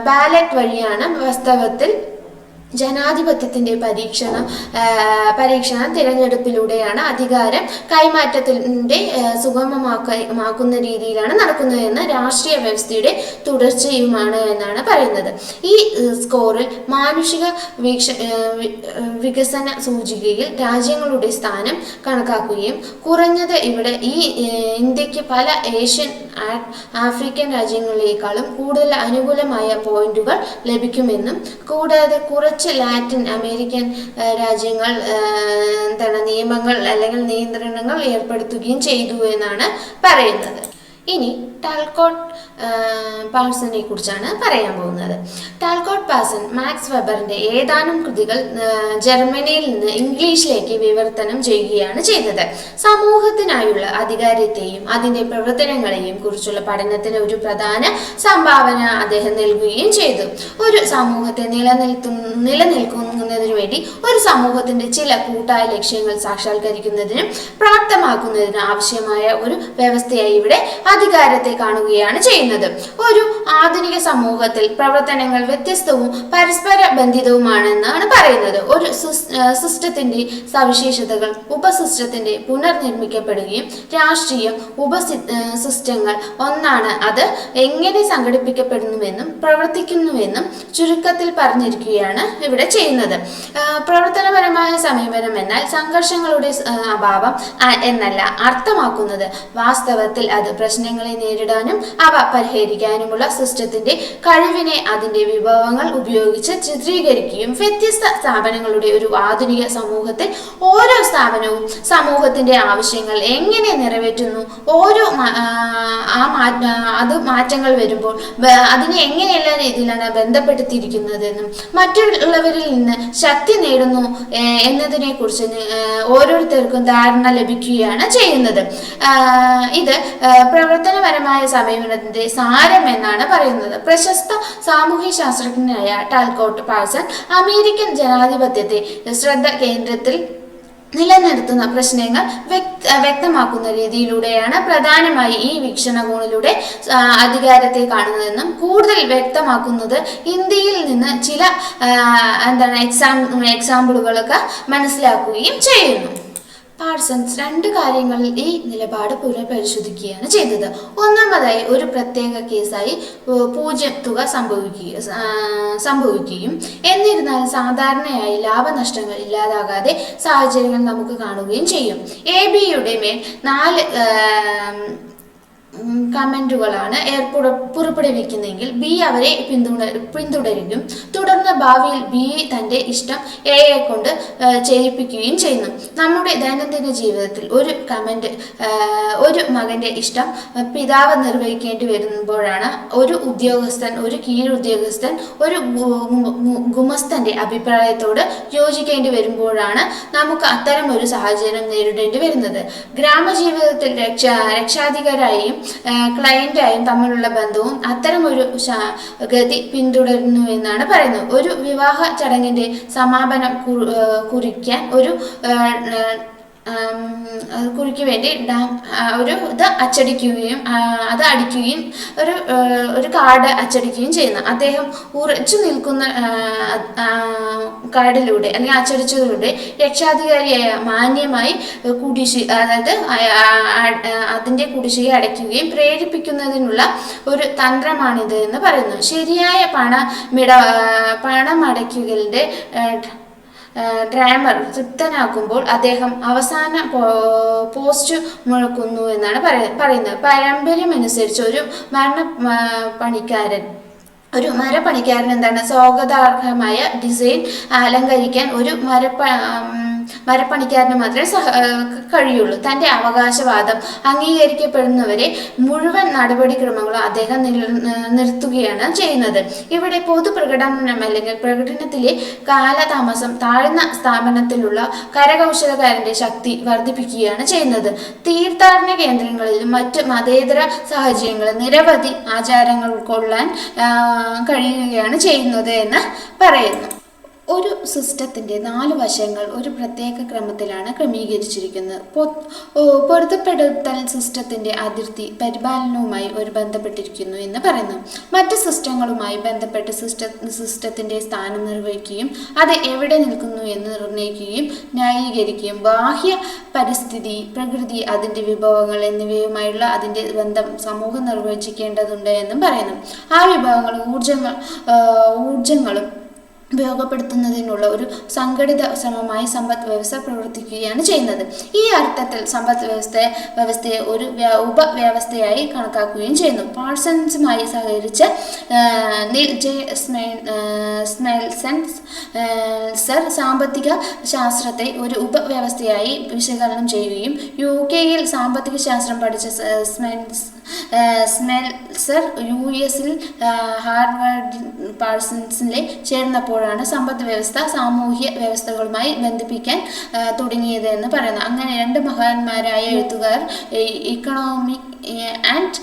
ബാലറ്റ് വഴിയാണ് വാസ്തവത്തിൽ ജനാധിപത്യത്തിന്റെ പരീക്ഷണം തിരഞ്ഞെടുപ്പിലൂടെയാണ് അധികാരം കൈമാറ്റത്തിന്റെ സുഗമമാക്കുന്ന രീതിയിലാണ് നടക്കുന്നതെന്ന് രാഷ്ട്രീയ വ്യവസ്ഥയുടെ തുടർച്ചയുമാണ് എന്നാണ് പറയുന്നത്. ഈ സ്കോറിൽ മാനുഷിക വികസന സൂചികയിൽ രാജ്യങ്ങളുടെ സ്ഥാനം കണക്കാക്കുകയും കുറഞ്ഞത് ഇവിടെ ഇന്ത്യക്ക് പല ഏഷ്യൻ ആഫ്രിക്കൻ രാജ്യങ്ങളെക്കാളും കൂടുതൽ അനുകൂലമായ പോയിന്റുകൾ ലഭിക്കുമെന്നും കൂടാതെ കുറച്ച് ലാറ്റിൻ അമേരിക്കൻ രാജ്യങ്ങൾ നിയമങ്ങൾ അല്ലെങ്കിൽ നിയന്ത്രണങ്ങൾ ഏർപ്പെടുത്തുകയും ചെയ്തു എന്നാണ് പറയുന്നത്. ഇനി ടാൽകോട്ട് പാഴ്സനെ കുറിച്ചാണ് പറയാൻ പോകുന്നത്. ടാൽകോട്ട് പാഴ്സൺ മാക്സ് വെബറിന്റെ ഏതാനും കൃതികൾ ജർമ്മനിയിൽ നിന്ന് ഇംഗ്ലീഷിലേക്ക് വിവർത്തനം ചെയ്യുകയാണ് ചെയ്തത്. സമൂഹത്തിനായുള്ള അധികാരത്തെയും അതിന്റെ പ്രവർത്തനങ്ങളെയും കുറിച്ചുള്ള പഠനത്തിന് ഒരു പ്രധാന സംഭാവന അദ്ദേഹം നൽകുകയും ചെയ്തു. ഒരു സമൂഹത്തെ നിലനിൽക്കുന്നതിനു വേണ്ടി ഒരു സമൂഹത്തിന്റെ ചില കൂട്ടായ ലക്ഷ്യങ്ങൾ സാക്ഷാത്കരിക്കുന്നതിനും പ്രാപ്തമാക്കുന്നതിനും ആവശ്യമായ ഒരു വ്യവസ്ഥയായി ഇവിടെ അധികാരത്തെ കാണുകയാണ് ചെയ്യുന്നത്. ഒരു ആധുനിക സമൂഹത്തിൽ പ്രവർത്തനങ്ങൾ വ്യത്യസ്തവും പരസ്പര ബന്ധിതവുമാണെന്നാണ് പറയുന്നത്. ഒരു സിസ്റ്റത്തിന്റെ സവിശേഷതകൾ ഉപസിസ്റ്റത്തിന്റെ പുനർനിർമ്മിക്കപ്പെടുകയും രാഷ്ട്രീയം ഉപസിസ്റ്റങ്ങൾ ഒന്നാണ്, അത് എങ്ങനെ സംഘടിപ്പിക്കപ്പെടുന്നുവെന്നും പ്രവർത്തിക്കുന്നുവെന്നും ചുരുക്കത്തിൽ പറഞ്ഞിരിക്കുകയാണ് ഇവിടെ ചെയ്യുന്നത്. പ്രവർത്തനപരമായ സമീപനം എന്നാൽ സംഘർഷങ്ങളുടെ അഭാവം എന്നല്ല അർത്ഥമാക്കുന്നത്. വാസ്തവത്തിൽ അത് പ്രശ്നങ്ങളെ നേരിടാനും അവ പരിഹരിക്കാനുമുള്ള സിസ്റ്റത്തിന്റെ കഴിവിനെ അതിന്റെ വിഭവങ്ങൾ ഉപയോഗിച്ച് ചിത്രീകരിക്കുകയും വ്യത്യസ്ത സ്ഥാപനങ്ങളുടെ ഒരു ആധുനിക സമൂഹത്തിൽ ഓരോ സ്ഥാപനവും സമൂഹത്തിന്റെ ആവശ്യങ്ങൾ എങ്ങനെ നിറവേറ്റുന്നു, ഓരോ മാറ്റങ്ങൾ വരുമ്പോൾ അതിനെ എങ്ങനെയെല്ലാം രീതിയിലാണ് ബന്ധപ്പെടുത്തിയിരിക്കുന്നതെന്നും മറ്റുള്ളവരിൽ നിന്ന് ശക്തി നേടുന്നു എന്നതിനെ കുറിച്ച് ഓരോരുത്തർക്കും ധാരണ ലഭിക്കുകയാണ് ചെയ്യുന്നത്. ഇത് പ്രവർത്തനപരമായ സമീപനത്തിന്റെ സാരം എന്നാണ് പറയുന്നത്. പ്രശസ്ത സാമൂഹ്യ ശാസ്ത്രജ്ഞനായ ടാൽകോട്ട് പാഴ്സൺ അമേരിക്കൻ ജനാധിപത്യത്തെ ശ്രദ്ധ കേന്ദ്രത്തിൽ നിലനിർത്തുന്ന പ്രശ്നങ്ങൾ വ്യക്തമാക്കുന്ന രീതിയിലൂടെയാണ് പ്രധാനമായി ഈ വീക്ഷണകോണിലൂടെ അധികാരത്തെ കാണുന്നതെന്നും കൂടുതൽ വ്യക്തമാക്കുന്നത് ഇന്ത്യയിൽ നിന്ന് ചില എക്സാമ്പിളുകളൊക്കെ മനസ്സിലാക്കുകയും ചെയ്യുന്നു. പാഴ്സൺസ് രണ്ട് കാര്യങ്ങളിൽ ഈ നിലപാട് പുനഃപരിശോധിക്കുകയാണ് ചെയ്തത്. ഒന്നാമതായി ഒരു പ്രത്യേക കേസായി 0 തുക സംഭവിക്കുകയും എന്നിരുന്നാലും സാധാരണയായി ലാഭനഷ്ടങ്ങൾ ഇല്ലാതാകാതെ സാഹചര്യങ്ങൾ നമുക്ക് കാണുകയും ചെയ്യും. AB-യുടെ മേൽ 4 കമന്റുകളാണ് പുറപ്പെടുവിക്കുന്നെങ്കിൽ ബി അവരെ പിന്തുടരുകയും തുടർന്ന് ഭാവിയിൽ ബി തന്റെ ഇഷ്ടം എയെ കൊണ്ട് ചെയ്യിപ്പിക്കുകയും ചെയ്യുന്നു. നമ്മുടെ ദൈനംദിന ജീവിതത്തിൽ ഒരു മകന്റെ ഇഷ്ടം പിതാവ് നിർവഹിക്കേണ്ടി വരുമ്പോഴാണ് ഒരു ഉദ്യോഗസ്ഥൻ, ഒരു കീഴുദ്യോഗസ്ഥൻ ഒരു ഗുമസ്തന്റെ അഭിപ്രായത്തോട് യോജിക്കേണ്ടി വരുമ്പോഴാണ് നമുക്ക് അത്തരം ഒരു സാഹചര്യം നേരിടേണ്ടി വരുന്നത്. ഗ്രാമജീവിതത്തിൽ രക്ഷാധികാരിയും ക്ലയന്റായും തമ്മിലുള്ള ബന്ധവും അത്തരമൊരു ഗതി പിന്തുടരുന്നു എന്നാണ് പറയുന്നത്. ഒരു വിവാഹ ചടങ്ങിന്റെ സമാപനം കുറിക്കാൻ കുറിക്ക് വേണ്ടി ഒരു ഇത് അച്ചടിക്കുകയും അത് അടിക്കുകയും ഒരു കാർഡ് അച്ചടിക്കുകയും ചെയ്യുന്നു. അദ്ദേഹം ഉറച്ചു നിൽക്കുന്ന കാർഡിലൂടെ അല്ലെങ്കിൽ അച്ചടിച്ചതിലൂടെ രക്ഷാധികാരിയായ മാന്യമായി അതായത് അതിൻ്റെ കുടിശ്ശിക അടയ്ക്കുകയും പ്രേരിപ്പിക്കുന്നതിനുള്ള ഒരു തന്ത്രമാണിത് എന്ന് പറയുന്നു. ശരിയായ പണമടയ്ക്കലിൻ്റെ ഡ്രാമർ തൃപ്തനാക്കുമ്പോൾ അദ്ദേഹം അവസാന പോസ്റ്റ് മുഴക്കുന്നു എന്നാണ് പറയുന്നത്. പാരമ്പര്യമനുസരിച്ച് ഒരു മരപ്പണിക്കാരൻ സ്വാഗതാർഹമായ ഡിസൈൻ അലങ്കരിക്കാൻ ഒരു മരപ്പണിക്കാരന് മാത്രമേ കഴിയുള്ളൂ. തൻ്റെ അവകാശവാദം അംഗീകരിക്കപ്പെടുന്നവരെ മുഴുവൻ നടപടിക്രമങ്ങളും അദ്ദേഹം നിർത്തുകയാണ് ചെയ്യുന്നത്. ഇവിടെ പൊതുപ്രകടനം അല്ലെങ്കിൽ പ്രകടനത്തിലെ കാലതാമസം താഴ്ന്ന സ്ഥാപനത്തിലുള്ള കരകൗശലക്കാരന്റെ ശക്തി വർദ്ധിപ്പിക്കുകയാണ് ചെയ്യുന്നത്. തീർത്ഥാടന കേന്ദ്രങ്ങളിലും മറ്റ് മതേതര സാഹചര്യങ്ങളിൽ നിരവധി ആചാരങ്ങൾ ഉൾക്കൊള്ളാൻ കഴിയുകയാണ് ചെയ്യുന്നത് എന്ന് പറയുന്നു. ഒരു സിസ്റ്റത്തിൻ്റെ 4 വശങ്ങൾ ഒരു പ്രത്യേക ക്രമത്തിലാണ് ക്രമീകരിച്ചിരിക്കുന്നത്. പൊരുത്തപ്പെടുത്തൽ സിസ്റ്റത്തിൻ്റെ അതിർത്തി പരിപാലനവുമായി ബന്ധപ്പെട്ടിരിക്കുന്നു എന്ന് പറയുന്നു. മറ്റ് സിസ്റ്റങ്ങളുമായി ബന്ധപ്പെട്ട് സിസ്റ്റത്തിൻ്റെ സ്ഥാനം നിർവഹിക്കുകയും അത് എവിടെ നിൽക്കുന്നു എന്ന് നിർണ്ണയിക്കുകയും ന്യായീകരിക്കുകയും ബാഹ്യ പരിസ്ഥിതി, പ്രകൃതി, അതിൻ്റെ വിഭവങ്ങൾ എന്നിവയുമായുള്ള അതിൻ്റെ ബന്ധം സമൂഹം നിർവചിക്കേണ്ടതുണ്ട് എന്നും പറയുന്നു. ആ വിഭവങ്ങൾ ഊർജങ്ങളും ഉപയോഗപ്പെടുത്തുന്നതിനുള്ള ഒരു സംഘടിത ശ്രമമായി സമ്പദ് വ്യവസ്ഥ പ്രവർത്തിക്കുകയാണ് ചെയ്യുന്നത്. ഈ അർത്ഥത്തിൽ സമ്പദ് വ്യവസ്ഥയെ ഒരു ഉപവ്യവസ്ഥയായി കണക്കാക്കുകയും ചെയ്യുന്നു. പാഴ്സൺസുമായി സഹകരിച്ച് സ്മെൽസർ സാമ്പത്തിക ശാസ്ത്രത്തെ ഒരു ഉപവ്യവസ്ഥയായി വിശകലനം ചെയ്യുകയും UK-യിൽ സാമ്പത്തിക ശാസ്ത്രം പഠിച്ച സ്മെൽസർ US-ൽ ഹാർവാർഡ് പാഴ്സൺസിലെ ചേർന്നപ്പോഴാണ് സമ്പദ് വ്യവസ്ഥ സാമൂഹ്യ വ്യവസ്ഥകളുമായി ബന്ധിപ്പിക്കാൻ തുടങ്ങിയത് എന്ന് പറയുന്നു. അങ്ങനെ 2 മഹാന്മാരായ എഴുത്തുകാർ ഇക്കണോമിക് ആൻഡ്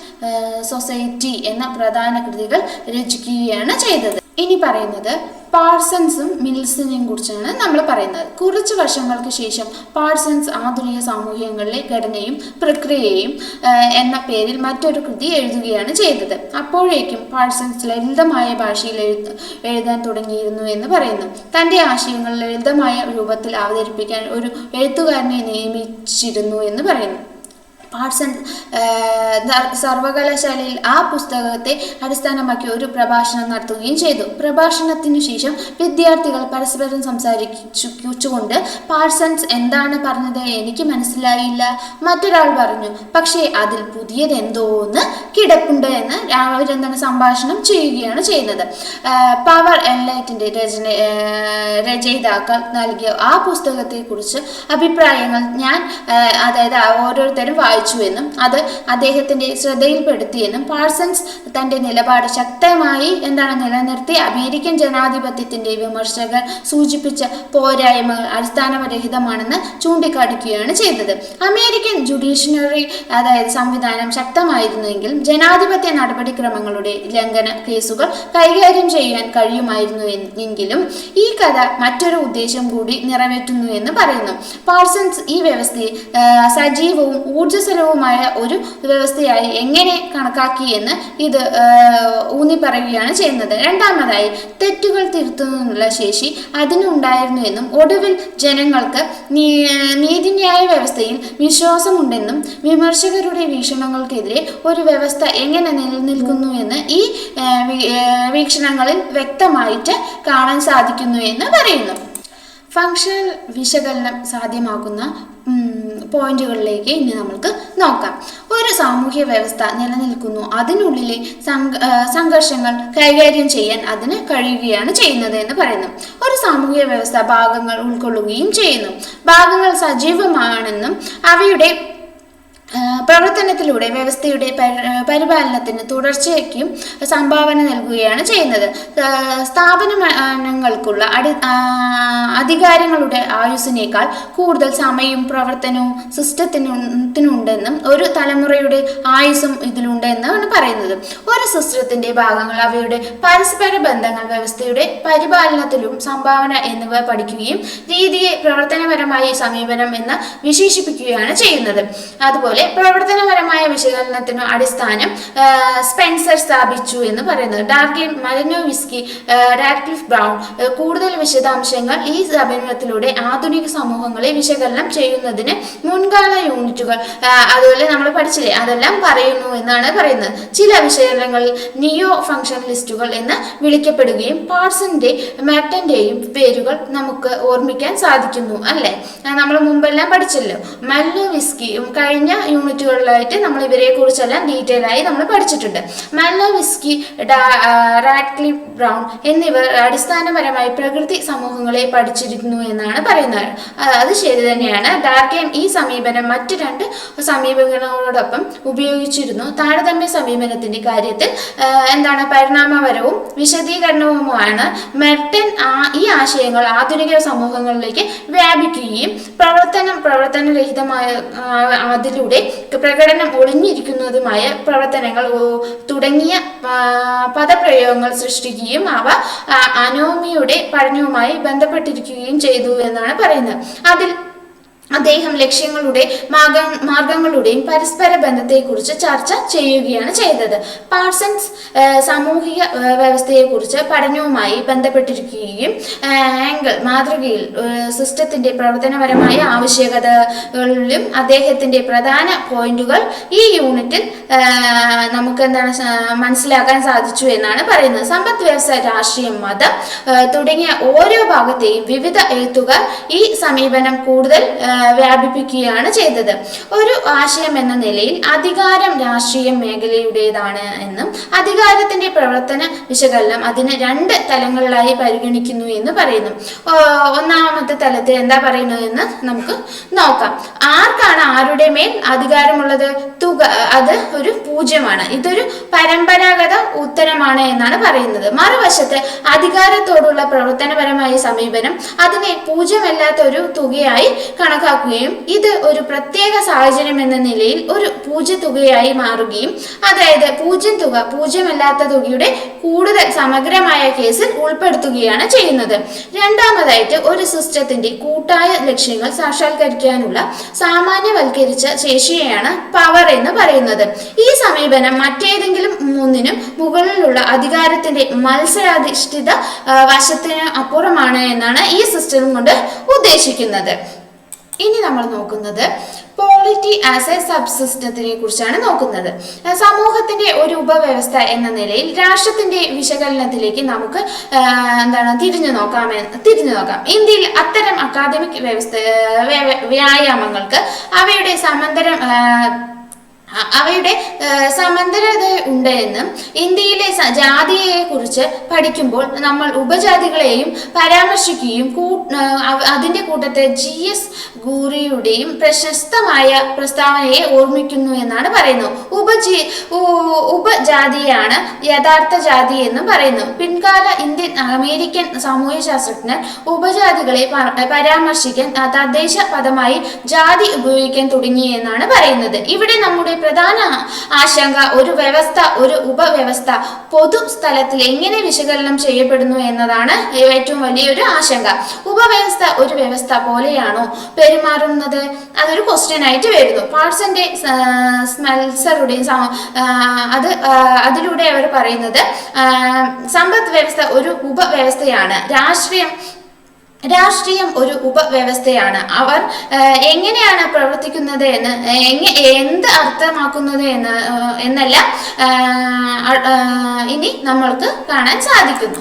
സൊസൈറ്റി എന്ന പ്രധാന കൃതികൾ രചിക്കുകയാണ് ചെയ്തത്. ഇനി പറയുന്നത് പാഴ്സൺസും മിൽസിനെയും കുറിച്ചാണ് നമ്മൾ പറയുന്നത്. കുറച്ച് വർഷങ്ങൾക്ക് ശേഷം പാഴ്സൺസ് ആധുനിക സാമൂഹ്യങ്ങളിലെ ഘടനയും പ്രക്രിയയും എന്ന പേരിൽ മറ്റൊരു കൃതി എഴുതുകയാണ് ചെയ്തത്. അപ്പോഴേക്കും പാഴ്സൺസ് ലളിതമായ ഭാഷയിൽ എഴുതാൻ തുടങ്ങിയിരുന്നു എന്ന് പറയുന്നു. തൻ്റെ ആശയങ്ങൾ ലളിതമായ രൂപത്തിൽ അവതരിപ്പിക്കാൻ ഒരു എഴുത്തുകാരനെ നിയമിച്ചിരുന്നു എന്ന് പറയുന്നു. പാഴ്സൺസ് സർവകലാശാലയിൽ ആ പുസ്തകത്തെ അടിസ്ഥാനമാക്കി ഒരു പ്രഭാഷണം നടത്തുകയും ചെയ്തു. പ്രഭാഷണത്തിനു ശേഷം വിദ്യാർത്ഥികൾ പരസ്പരം സംസാരിച്ചുകൊണ്ട് പാഴ്സൺസ് എന്താണ് പറഞ്ഞത് എനിക്ക് മനസ്സിലായില്ല, മറ്റൊരാൾ പറഞ്ഞു, പക്ഷേ അതിൽ പുതിയതെന്തോന്ന് കിടപ്പുണ്ട് എന്ന് അവരെന്താണ് സംഭാഷണം ചെയ്യുകയാണ് ചെയ്യുന്നത്. പവർ എൻലൈറ്റിൻ്റെ രചയിതാക്കൾ നൽകിയ ആ പുസ്തകത്തെക്കുറിച്ച് അഭിപ്രായങ്ങൾ അതായത് ഓരോരുത്തരും വായിച്ചുവെന്നും അത് അദ്ദേഹത്തിന്റെ ശ്രദ്ധയിൽപ്പെടുത്തിയെന്നും പാഴ്സൺസ് തന്റെ നിലപാട് ശക്തമായി നിലനിർത്തി അമേരിക്കൻ ജനാധിപത്യത്തിന്റെ വിമർശകർ സൂചിപ്പിച്ച പോരായ്മകൾ അടിസ്ഥാനരഹിതമാണെന്ന് ചൂണ്ടിക്കാണിക്കുകയാണ് ചെയ്തത്. അമേരിക്കൻ ജുഡീഷ്യറി സംവിധാനം ശക്തമായിരുന്നെങ്കിലും ജനാധിപത്യ നടപടിക്രമങ്ങളുടെ ലംഘന കേസുകൾ കൈകാര്യം ചെയ്യാൻ കഴിയുമായിരുന്നു എങ്കിലും ഈ കഥ മറ്റൊരു ഉദ്ദേശം കൂടി നിറവേറ്റുന്നു എന്ന് പറയുന്നു. പാഴ്സൺസ് ഈ വ്യവസ്ഥയെ സജീവവും ഊർജ്ജസ്വലവുമായ ഒരു വ്യവസ്ഥയായി എങ്ങനെ കണക്കാക്കിയെന്ന് ഇത് ഊന്നി പറയുകയാണ് ചെയ്യുന്നത്. രണ്ടാമതായി തെറ്റുകൾ തിരുത്തുന്നതിനുള്ള ശേഷി അതിനുണ്ടായിരുന്നു എന്നും ഒടുവിൽ ജനങ്ങൾക്ക് നീതിന്യായ വ്യവസ്ഥയിൽ വിശ്വാസമുണ്ടെന്നും വിമർശകരുടെ വീക്ഷണങ്ങൾക്കെതിരെ ഒരു വ്യവസ്ഥ എങ്ങനെ നിലനിൽക്കുന്നു എന്ന് ഈ വീക്ഷണങ്ങളിൽ വ്യക്തമായിട്ട് കാണാൻ സാധിക്കുന്നു എന്ന് പറയുന്നു. ഫങ്ഷണൽ വിശകലനം സാധ്യമാക്കുന്ന പോയിന്റുകളിലേക്ക് ഇനി നമുക്ക് നോക്കാം. ഒരു സാമൂഹ്യ വ്യവസ്ഥ നിലനിൽക്കുന്നു, അതിനുള്ളിലെ സംഘർഷങ്ങൾ കൈകാര്യം ചെയ്യാൻ അതിന് കഴിയുകയാണ് ചെയ്യുന്നത് എന്ന് പറയുന്നു. ഒരു സാമൂഹ്യ വ്യവസ്ഥ ഭാഗങ്ങൾ ഉൾക്കൊള്ളുകയും ചെയ്യുന്നു. ഭാഗങ്ങൾ സജീവമാണെന്നും അവയുടെ പ്രവർത്തനത്തിലൂടെ വ്യവസ്ഥയുടെ പരിപാലനത്തിന് തുടർച്ചയ്ക്കും സംഭാവന നൽകുകയാണ് ചെയ്യുന്നത്. സ്ഥാപനങ്ങൾക്കുള്ള അധികാരങ്ങളുടെ ആയുസ്സിനേക്കാൾ കൂടുതൽ സമയവും പ്രവർത്തനവും സിസ്റ്റത്തിനുണ്ടെന്നും ഒരു തലമുറയുടെ ആയുസ്സും ഇതിലുണ്ടെന്നാണ് പറയുന്നത്. ഒരു സിസ്റ്റത്തിന്റെ ഭാഗങ്ങൾ അവയുടെ പരസ്പര ബന്ധങ്ങൾ വ്യവസ്ഥയുടെ പരിപാലനത്തിലും സംഭാവന എന്നിവ പഠിക്കുകയും രീതിയെ പ്രവർത്തനപരമായ സമീപനം എന്ന് വിശേഷിപ്പിക്കുകയാണ് ചെയ്യുന്നത്. അതുപോലെ പ്രവർത്തനപരമായ വിശകലനത്തിന് അടിസ്ഥാനം സ്പെൻസർ സ്ഥാപിച്ചു എന്ന് പറയുന്നത്. ഡാർഗിൻ, മലനോവിസ്കി, റാഡ്ക്ലിഫ് ബ്രൗൺ കൂടുതൽ വിശദാംശങ്ങൾ ഈ സമീപനത്തിലൂടെ ആധുനിക സമൂഹങ്ങളെ വിശകലനം ചെയ്യുന്നതിന് മുൻകാല യൂണിറ്റുകൾ അതുപോലെ നമ്മൾ പഠിച്ചില്ലേ അതെല്ലാം പറയുന്നു എന്നാണ് പറയുന്നത്. ചില വിശകലനങ്ങളിൽ നിയോ ഫങ്ഷണലിസ്റ്റുകൾ എന്ന് വിളിക്കപ്പെടുകയും പാഴ്സന്റെ മെർട്ടന്റെയും പേരുകൾ നമുക്ക് ഓർമ്മിക്കാൻ സാധിക്കുന്നു അല്ലേ. നമ്മൾ മുമ്പെല്ലാം പഠിച്ചല്ലോ. മലനോവിസ്കി കഴിഞ്ഞ യൂണിറ്റുകളിലായിട്ട് നമ്മൾ ഇവരെ കുറിച്ചെല്ലാം ഡീറ്റെയിൽ ആയി നമ്മൾ പഠിച്ചിട്ടുണ്ട്. മാലോവിസ്കി, റാഡ്ക്ലിഫ് ബ്രൗൺ എന്നിവർ അടിസ്ഥാനപരമായി പ്രകൃതി സമൂഹങ്ങളെ പഠിച്ചിരുന്നു എന്നാണ് പറയുന്നത്. അത് ശരി തന്നെയാണ്. ഡാർക്കൈം ഈ സമീപനം മറ്റ് രണ്ട് സമീപനങ്ങളോടൊപ്പം ഉപയോഗിച്ചിരുന്നു. താരതമ്യ സമീപനത്തിന്റെ കാര്യത്തിൽ എന്താണ് പരിണാമപരവും വിശദീകരണവുമാണ്. മെർട്ടൻ ഈ ആശയങ്ങൾ ആധുനിക സമൂഹങ്ങളിലേക്ക് വ്യാപിക്കുകയും പ്രവർത്തനരഹിതമായ അതിലൂടെ പ്രകടനം ഒളിഞ്ഞിരിക്കുന്നതുമായ പ്രവർത്തനങ്ങൾ തുടങ്ങിയ പദപ്രയോഗങ്ങൾ സൃഷ്ടിക്കുകയും അവ അനോമിയുടെ പഠനവുമായി ബന്ധപ്പെട്ടിരിക്കുകയും ചെയ്തു എന്നാണ് പറയുന്നത്. അതിൽ അദ്ദേഹം ലക്ഷ്യങ്ങളുടെ മാർഗങ്ങളുടെയും പരസ്പര ബന്ധത്തെക്കുറിച്ച് ചർച്ച ചെയ്യുകയാണ് ചെയ്തത്. പാഴ്സൺസ് സാമൂഹിക വ്യവസ്ഥയെക്കുറിച്ച് പഠനവുമായി ബന്ധപ്പെട്ടിരിക്കുകയും ആംഗിൾ മാതൃകയിൽ സിസ്റ്റത്തിന്റെ പ്രവർത്തനപരമായ ആവശ്യകതകളിലും അദ്ദേഹത്തിന്റെ പ്രധാന പോയിന്റുകൾ ഈ യൂണിറ്റിൽ നമുക്ക് എന്താണ് മനസ്സിലാക്കാൻ സാധിച്ചു എന്നാണ് പറയുന്നത്. സമ്പദ് വ്യവസ്ഥ, രാഷ്ട്രീയം, മതം തുടങ്ങിയ ഓരോ ഭാഗത്തെയും വിവിധ എഴുത്തുകാർ ഈ സമീപനം കൂടുതൽ വ്യാപിപ്പിക്കുകയാണ് ചെയ്തത്. ഒരു ആശയം എന്ന നിലയിൽ അധികാരം രാഷ്ട്രീയ മേഖലയുടേതാണ് എന്നും അധികാരത്തിന്റെ പ്രവർത്തന വിശകലനം അതിന് രണ്ട് തലങ്ങളിലായി പരിഗണിക്കുന്നു എന്ന് പറയുന്നു. ഒന്നാമത്തെ തലത്തിൽ എന്താ പറയുന്നത് എന്ന് നമുക്ക് നോക്കാം. ആർക്കാണ് ആരുടെ മേൽ അധികാരമുള്ളത്? തുക, അത് ഒരു പൂജ്യമാണ്. ഇതൊരു പരമ്പരാഗത ഉത്തരമാണ് എന്നാണ് പറയുന്നത്. മറുവശത്ത് അധികാരത്തോടുള്ള പ്രവർത്തനപരമായ സമീപനം അതിനെ പൂജ്യമല്ലാത്ത ഒരു തുകയായി കണക്കാക്കുകയും ഇത് ഒരു പ്രത്യേക സാഹചര്യം എന്ന നിലയിൽ ഒരു പൂജ്യത്തുകയായി മാറുകയും, അതായത് പൂജ്യം തുക പൂജ്യമല്ലാത്ത തുകയുടെ കൂടുതൽ സമഗ്രമായ കേസിൽ ഉൾപ്പെടുത്തുകയാണ് ചെയ്യുന്നത്. രണ്ടാമതായിട്ട് ഒരു സിസ്റ്റത്തിന്റെ കൂട്ടായ ലക്ഷ്യങ്ങൾ സാക്ഷാത്കരിക്കാനുള്ള സാമാന്യവൽക്കരിച്ച ശേഷിയെയാണ് പവർ എന്ന് പറയുന്നത്. ഈ സമീപനം മറ്റേതെങ്കിലും മൂന്നിനും മുകളിലുള്ള അധികാരത്തിന്റെ മത്സരാധിഷ്ഠിത വശത്തിന് അപ്പുറമാണ് എന്നാണ് ഈ സിസ്റ്റം കൊണ്ട് ഉദ്ദേശിക്കുന്നത്. ഇനി നമ്മൾ നോക്കുന്നത് പോളിറ്റി ആസ് എ സബ്സിസ്റ്റത്തിനെ കുറിച്ചാണ് നോക്കുന്നത്. സമൂഹത്തിന്റെ ഒരു ഉപവ്യവസ്ഥ എന്ന നിലയിൽ രാഷ്ട്രത്തിന്റെ വിശകലനത്തിലേക്ക് നമുക്ക് തിരിഞ്ഞു നോക്കാം. ഇന്ത്യയിൽ അത്തരം അക്കാദമിക് വ്യായാമങ്ങൾക്ക് അവയുടെ സമാന്തരത ഉണ്ട് എന്നും ഇന്ത്യയിലെ ജാതിയെ കുറിച്ച് പഠിക്കുമ്പോൾ നമ്മൾ ഉപജാതികളെയും പരാമർശിക്കുകയും അതിന്റെ കൂട്ടത്തെ GS ഗൂറിയുടെയും പ്രശസ്തമായ പ്രസ്താവനയെ ഓർമ്മിക്കുന്നു എന്നാണ് പറയുന്നത്. ഉപജാതിയാണ് യഥാർത്ഥ ജാതി എന്ന് പറയുന്നു. പിൻകാല ഇന്ത്യൻ അമേരിക്കൻ സാമൂഹ്യശാസ്ത്രജ്ഞർ ഉപജാതികളെ പരാമർശിക്കാൻ തദ്ദേശ പദമായി ജാതി ഉപയോഗിക്കാൻ തുടങ്ങി എന്നാണ് പറയുന്നത്. ഇവിടെ നമ്മുടെ പ്രധാന ആശങ്ക ഒരു ഉപവ്യവസ്ഥ പൊതു സ്ഥലത്തിൽ എങ്ങനെ വിശകലനം ചെയ്യപ്പെടുന്നു എന്നതാണ് ഏറ്റവും വലിയൊരു ആശങ്ക. ഉപവ്യവസ്ഥ ഒരു വ്യവസ്ഥ പോലെയാണോ പെരുമാറുന്നത്? അതൊരു ക്വസ്റ്റ്യൻ ആയിട്ട് വരുന്നു. പാഴ്സന്റെ സ്മെൽസറുടെയും അതിലൂടെ അവർ പറയുന്നത് സമ്പദ് വ്യവസ്ഥ ഒരു ഉപവ്യവസ്ഥയാണ്, രാഷ്ട്രീയം ഒരു ഉപവ്യവസ്ഥയാണ്. അവർ എങ്ങനെയാണ് പ്രവർത്തിക്കുന്നത് എന്ന് എന്ത് അർത്ഥമാക്കുന്നത് എന്നെല്ലാം ഇനി നമ്മൾക്ക് കാണാൻ സാധിക്കുന്നു.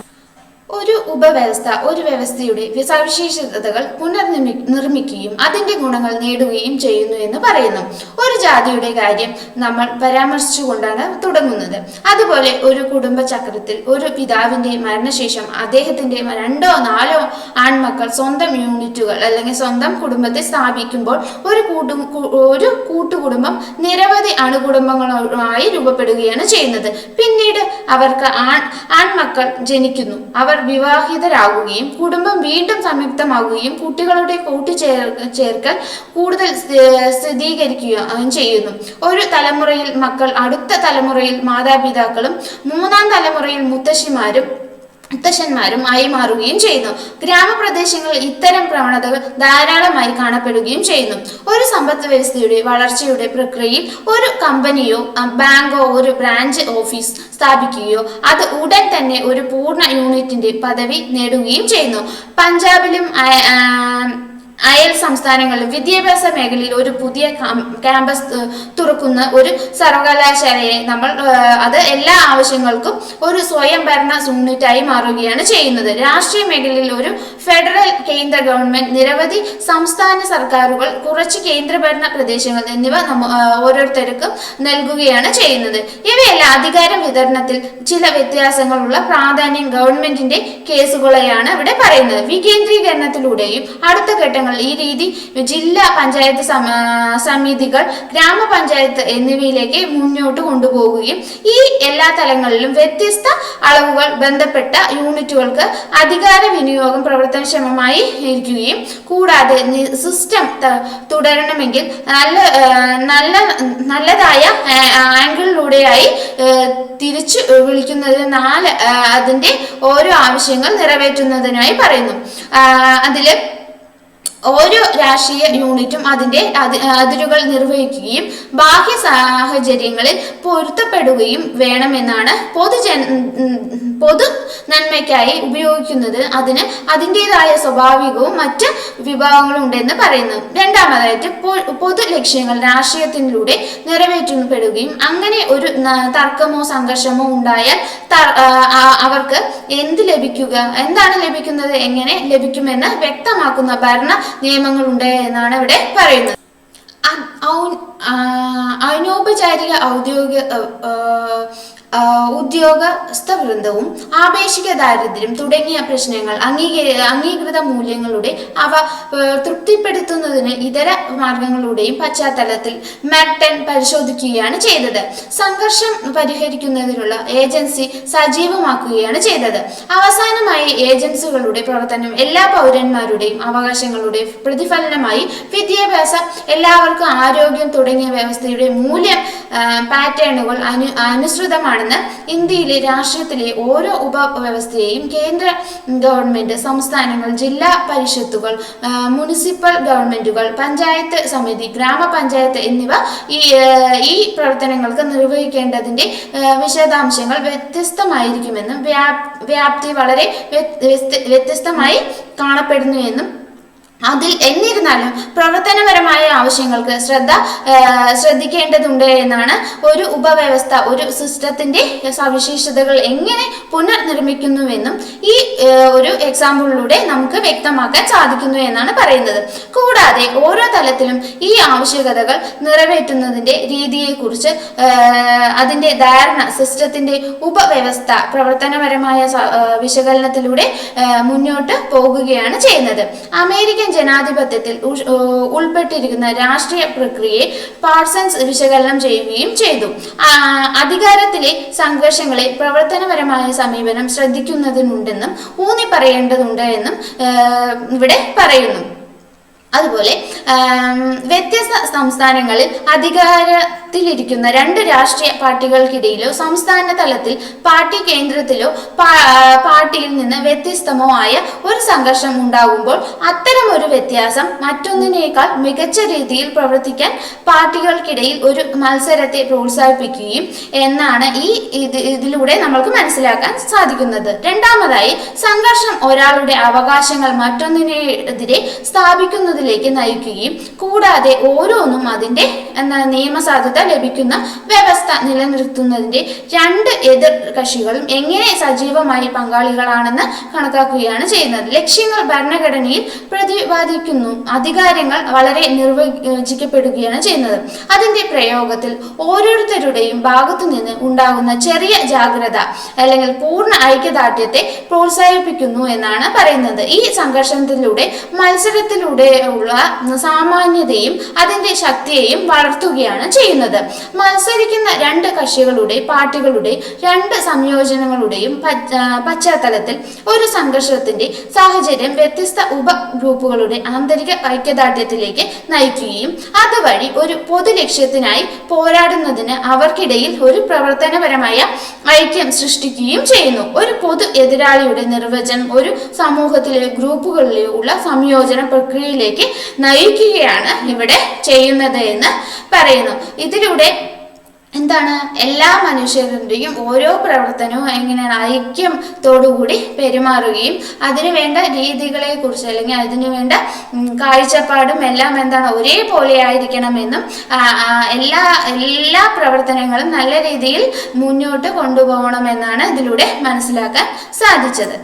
ഒരു ഉപവ്യവസ്ഥ ഒരു വ്യവസ്ഥയുടെ സവിശേഷതകൾ പുനർനിർമ്മിക്കുകയും അതിന്റെ ഗുണങ്ങൾ നേടുകയും ചെയ്യുന്നു എന്ന് പറയുന്നു. ഒരു ജാതിയുടെ കാര്യം നമ്മൾ പരാമർശിച്ചുകൊണ്ടാണ് തുടങ്ങുന്നത്. അതുപോലെ ഒരു കുടുംബ ചക്രത്തിൽ ഒരു പിതാവിന്റെ മരണശേഷം അദ്ദേഹത്തിന്റെ 2 or 4 ആൺമക്കൾ സ്വന്തം യൂണിറ്റുകൾ അല്ലെങ്കിൽ സ്വന്തം കുടുംബത്തെ സ്ഥാപിക്കുമ്പോൾ ഒരു കൂട്ടുകുടുംബം നിരവധി അണുകുടുംബങ്ങളായി രൂപപ്പെടുകയാണ് ചെയ്യുന്നത്. പിന്നീട് അവർക്ക് ആൺമക്കൾ ജനിക്കുന്നു. അവർ വിവാഹിതരാകുകയും കുടുംബം വീണ്ടും സംയുക്തമാകുകയും കുട്ടികളുടെ കൂട്ടിച്ചേർക്കൽ കൂടുതൽ സ്ഥിരീകരിക്കുകയും ചെയ്യുന്നു. ഒരു തലമുറയിൽ മക്കൾ അടുത്ത തലമുറയിൽ മാതാപിതാക്കളും 3ാം തലമുറയിൽ മുത്തശ്ശന്മാരും ആയി മാറുകയും ചെയ്യുന്നു. ഗ്രാമപ്രദേശങ്ങളിൽ ഇത്തരം പ്രവണതകൾ ധാരാളമായി കാണപ്പെടുകയും ചെയ്യുന്നു. ഒരു സമ്പദ് വ്യവസ്ഥയുടെ വളർച്ചയുടെ പ്രക്രിയയിൽ ഒരു കമ്പനിയോ ബാങ്കോ ഒരു ബ്രാഞ്ച് ഓഫീസ് സ്ഥാപിക്കുകയോ അത് ഉടൻ തന്നെ ഒരു പൂർണ്ണ യൂണിറ്റിന്റെ പദവി നേടുകയും ചെയ്യുന്നു. പഞ്ചാബിലും അയൽ സംസ്ഥാനങ്ങളിൽ വിദ്യാഭ്യാസ മേഖലയിൽ ഒരു പുതിയ ക്യാമ്പസ് തുറക്കുന്ന ഒരു സർവകലാശാലയെ നമ്മൾ അത് എല്ലാ ആവശ്യങ്ങൾക്കും ഒരു സ്വയംഭരണ യൂണിറ്റായി മാറുകയാണ് ചെയ്യുന്നത്. രാഷ്ട്രീയ മേഖലയിൽ ഒരു ഫെഡറൽ കേന്ദ്ര ഗവൺമെന്റ്, നിരവധി സംസ്ഥാന സർക്കാരുകൾ, കുറച്ച് കേന്ദ്രഭരണ പ്രദേശങ്ങൾ എന്നിവ ഓരോരുത്തർക്കും നൽകുകയാണ് ചെയ്യുന്നത്. ഇവയെല്ലാം അധികാര വിതരണത്തിൽ ചില വ്യത്യാസങ്ങളുള്ള പ്രാധാന്യം ഗവൺമെന്റിന്റെ കേസുകളെയാണ് ഇവിടെ പറയുന്നത്. വികേന്ദ്രീകരണത്തിലൂടെയും അടുത്ത ഘട്ടങ്ങൾ ഈ രീതി ജില്ലാ പഞ്ചായത്ത് സമിതികൾ, ഗ്രാമപഞ്ചായത്ത് എന്നിവയിലേക്ക് മുന്നോട്ട് കൊണ്ടുപോകുകയും ഈ എല്ലാ തലങ്ങളിലും വ്യത്യസ്ത അളവുകൾ ബന്ധപ്പെട്ട യൂണിറ്റുകൾക്ക് അധികാര വിനിയോഗം പ്രവർത്തനക്ഷമമായി ഇരിക്കുകയും കൂടാതെ സിസ്റ്റം തുടരണമെങ്കിൽ നല്ലതായ ആംഗിളിലൂടെയായി തിരിച്ചു വിളിക്കുന്നതിന് അതിന്റെ ഓരോ ആവശ്യങ്ങൾ നിറവേറ്റുന്നതിനായി പറയുന്നു. അതില് ഓരോ രാഷ്ട്രീയ യൂണിറ്റും അതിന്റെ അതിരുകൾ നിർവഹിക്കുകയും ബാഹ്യ സാഹചര്യങ്ങളിൽ പൊരുത്തപ്പെടുകയും വേണമെന്നാണ്. പൊതു നന്മയ്ക്കായി ഉപയോഗിക്കുന്നത് അതിന് അതിൻ്റെതായ സ്വാഭാവികവും മറ്റ് വിഭാഗങ്ങളും ഉണ്ടെന്ന് പറയുന്നു. രണ്ടാമതായിട്ട് പൊതു ലക്ഷ്യങ്ങൾ രാഷ്ട്രീയത്തിലൂടെ നിറവേറ്റപ്പെടുകയും അങ്ങനെ ഒരു തർക്കമോ സംഘർഷമോ ഉണ്ടായാൽ അവർക്ക് എന്താണ് ലഭിക്കുന്നത്, എങ്ങനെ ലഭിക്കുമെന്ന് വ്യക്തമാക്കുന്ന ഭരണ നിയമങ്ങളുണ്ട് എന്നാണ് ഇവിടെ പറയുന്നത്. അനൗപചാരിക ഉദ്യോഗസ്ഥ വൃന്ദവും ആപേക്ഷിക ദാരിദ്ര്യം തുടങ്ങിയ പ്രശ്നങ്ങൾ അംഗീകൃത മൂല്യങ്ങളുടെ അവ തൃപ്തിപ്പെടുത്തുന്നതിന് ഇതര മാർഗങ്ങളുടെയും പശ്ചാത്തലത്തിൽ മെർട്ടൺ പരിശോധിക്കുകയാണ് ചെയ്തത്. സംഘർഷം പരിഹരിക്കുന്നതിനുള്ള ഏജൻസി സജീവമാക്കുകയാണ് ചെയ്തത്. അവസാനമായി ഏജൻസികളുടെ പ്രവർത്തനം എല്ലാ പൗരന്മാരുടെയും അവകാശങ്ങളുടെ പ്രതിഫലനമായി വിദ്യാഭ്യാസം, എല്ലാവർക്കും ആരോഗ്യം തുടങ്ങിയ വ്യവസ്ഥയുടെ മൂല്യ പാറ്റേണുകൾ അനുസൃതമാണ്. ഇന്ത്യയിലെ രാഷ്ട്രീയത്തിലെ ഓരോ ഉപവ്യവസ്ഥയെയും കേന്ദ്ര ഗവൺമെന്റ്, സംസ്ഥാനങ്ങൾ, ജില്ലാ പരിഷത്തുകൾ, മുനിസിപ്പൽ ഗവൺമെന്റുകൾ, പഞ്ചായത്ത് സമിതി, ഗ്രാമപഞ്ചായത്ത് എന്നിവ ഈ പ്രവർത്തനങ്ങൾക്ക് നിർവഹിക്കേണ്ടതിന്റെ വിശദാംശങ്ങൾ വ്യത്യസ്തമായിരിക്കുമെന്നും വ്യാപ്തി വളരെ വ്യത്യസ്തമായി കാണപ്പെടുന്നു എന്നും എന്നിരുന്നാലും പ്രവർത്തനപരമായ ആവശ്യങ്ങൾക്ക് ശ്രദ്ധിക്കേണ്ടതുണ്ട് എന്നാണ്. ഒരു ഉപവ്യവസ്ഥ ഒരു സിസ്റ്റത്തിന്റെ സവിശേഷതകൾ എങ്ങനെ പുനർനിർമ്മിക്കുന്നുവെന്നും ഈ ഒരു എക്സാമ്പിളിലൂടെ നമുക്ക് വ്യക്തമാക്കാൻ സാധിക്കുന്നു എന്നാണ് പറയുന്നത്. കൂടാതെ ഓരോ തലത്തിലും ഈ ആവശ്യകതകൾ നിറവേറ്റുന്നതിന്റെ രീതിയെക്കുറിച്ച് അതിന്റെ ധാരണ സിസ്റ്റത്തിന്റെ ഉപവ്യവസ്ഥ പ്രവർത്തനപരമായ വിശകലനത്തിലൂടെ മുന്നോട്ട് പോകുകയാണ് ചെയ്യുന്നത്. അമേരിക്കൻ ജനാധിപത്യത്തിൽ ഉൾപ്പെട്ടിരിക്കുന്ന രാഷ്ട്രീയ പ്രക്രിയയെ പാഴ്സൺസ് വിശകലനം ചെയ്യുകയും ചെയ്തു. അധികാരത്തിലെ സംഘർഷങ്ങളെ പ്രവർത്തനപരമായ സമീപനം ശ്രദ്ധിക്കുന്നതിനുണ്ടെന്നും ഊന്നി പറയേണ്ടതുണ്ട് എന്നും ഇവിടെ പറയുന്നു. അതുപോലെ വ്യത്യസ്ത സംസ്ഥാനങ്ങളിൽ അധികാരത്തിലിരിക്കുന്ന രണ്ട് രാഷ്ട്രീയ പാർട്ടികൾക്കിടയിലോ സംസ്ഥാന തലത്തിൽ പാർട്ടി കേന്ദ്രത്തിലോ പാർട്ടിയിൽ നിന്ന് വ്യത്യസ്തമോ ആയ ഒരു സംഘർഷം ഉണ്ടാകുമ്പോൾ അത്തരം ഒരു വ്യത്യാസം മറ്റൊന്നിനേക്കാൾ മികച്ച രീതിയിൽ പ്രവർത്തിക്കാൻ പാർട്ടികൾക്കിടയിൽ ഒരു മത്സരത്തെ പ്രോത്സാഹിപ്പിക്കുകയും എന്നാണ് ഇതിലൂടെ നമ്മൾക്ക് മനസ്സിലാക്കാൻ സാധിക്കുന്നത്. രണ്ടാമതായി, സംഘർഷം ഒരാളുടെ അവകാശങ്ങൾ മറ്റൊന്നിനെതിരെ സ്ഥാപിക്കുന്നത് നയിക്കുകയും കൂടാതെ ഓരോന്നും അതിന്റെ നിയമസാധുത ലഭിക്കുന്ന വ്യവസ്ഥ നിലനിർത്തുന്നതിന്റെ രണ്ട് എതിർ കക്ഷികളും എങ്ങനെ സജീവമായി പങ്കാളികളാണെന്ന് കണക്കാക്കുകയാണ് ചെയ്യുന്നത്. ലക്ഷ്യങ്ങൾ ഭരണഘടനയിൽ പ്രതിപാദിക്കുന്നു. അധികാരങ്ങൾ വളരെ നിർവചിക്കപ്പെടുകയാണ് ചെയ്യുന്നത്. അതിന്റെ പ്രയോഗത്തിൽ ഓരോരുത്തരുടെയും ഭാഗത്തു നിന്ന് ഉണ്ടാകുന്ന ചെറിയ ജാഗ്രത അല്ലെങ്കിൽ പൂർണ്ണ ഐക്യദാർഢ്യത്തെ പ്രോത്സാഹിപ്പിക്കുന്നു എന്നാണ് പറയുന്നത്. ഈ സംഘർഷത്തിലൂടെ മത്സരത്തിലൂടെ ഉള്ള സാമാന്യതയും അതിന്റെ ശക്തിയെയും വളർത്തുകയാണ് ചെയ്യുന്നത്. മത്സരിക്കുന്ന രണ്ട് കക്ഷികളുടെ പാർട്ടികളുടെ രണ്ട് സംയോജനങ്ങളുടെയും പശ്ചാത്തലത്തിൽ ഒരു സംഘർഷത്തിന്റെ സാഹചര്യം വ്യത്യസ്ത ഉപഗ്രൂപ്പുകളുടെ ആന്തരിക ഐക്യദാർഢ്യത്തിലേക്ക് നയിക്കുകയും അതുവഴി ഒരു പൊതു ലക്ഷ്യത്തിനായി പോരാടുന്നതിന് അവർക്കിടയിൽ ഒരു പ്രവർത്തനപരമായ ഐക്യം സൃഷ്ടിക്കുകയും ചെയ്യുന്നു. ഒരു പൊതു എതിരാളിയുടെ നിർവചനം ഒരു സമൂഹത്തിലെ ഗ്രൂപ്പുകളിലെ ഉള്ള സംയോജന പ്രക്രിയയിലേക്ക് നയിക്കുകയാണ് ഇവിടെ ചെയ്യുന്നത് എന്ന് പറയുന്നു. ഇതിലൂടെ എന്താണ്, എല്ലാ മനുഷ്യരുടെയും ഓരോ പ്രവർത്തനവും എങ്ങനെയാണ് ഐക്യത്തോടുകൂടി പെരുമാറുകയും അതിനു വേണ്ട രീതികളെ കുറിച്ച് അല്ലെങ്കിൽ അതിനു വേണ്ട കാഴ്ചപ്പാടും എല്ലാം എന്താണ് ഒരേപോലെ ആയിരിക്കണമെന്നും എല്ലാ പ്രവർത്തനങ്ങളും നല്ല രീതിയിൽ മുന്നോട്ട് കൊണ്ടുപോകണമെന്നാണ് ഇതിലൂടെ മനസ്സിലാക്കാൻ സാധിച്ചത്.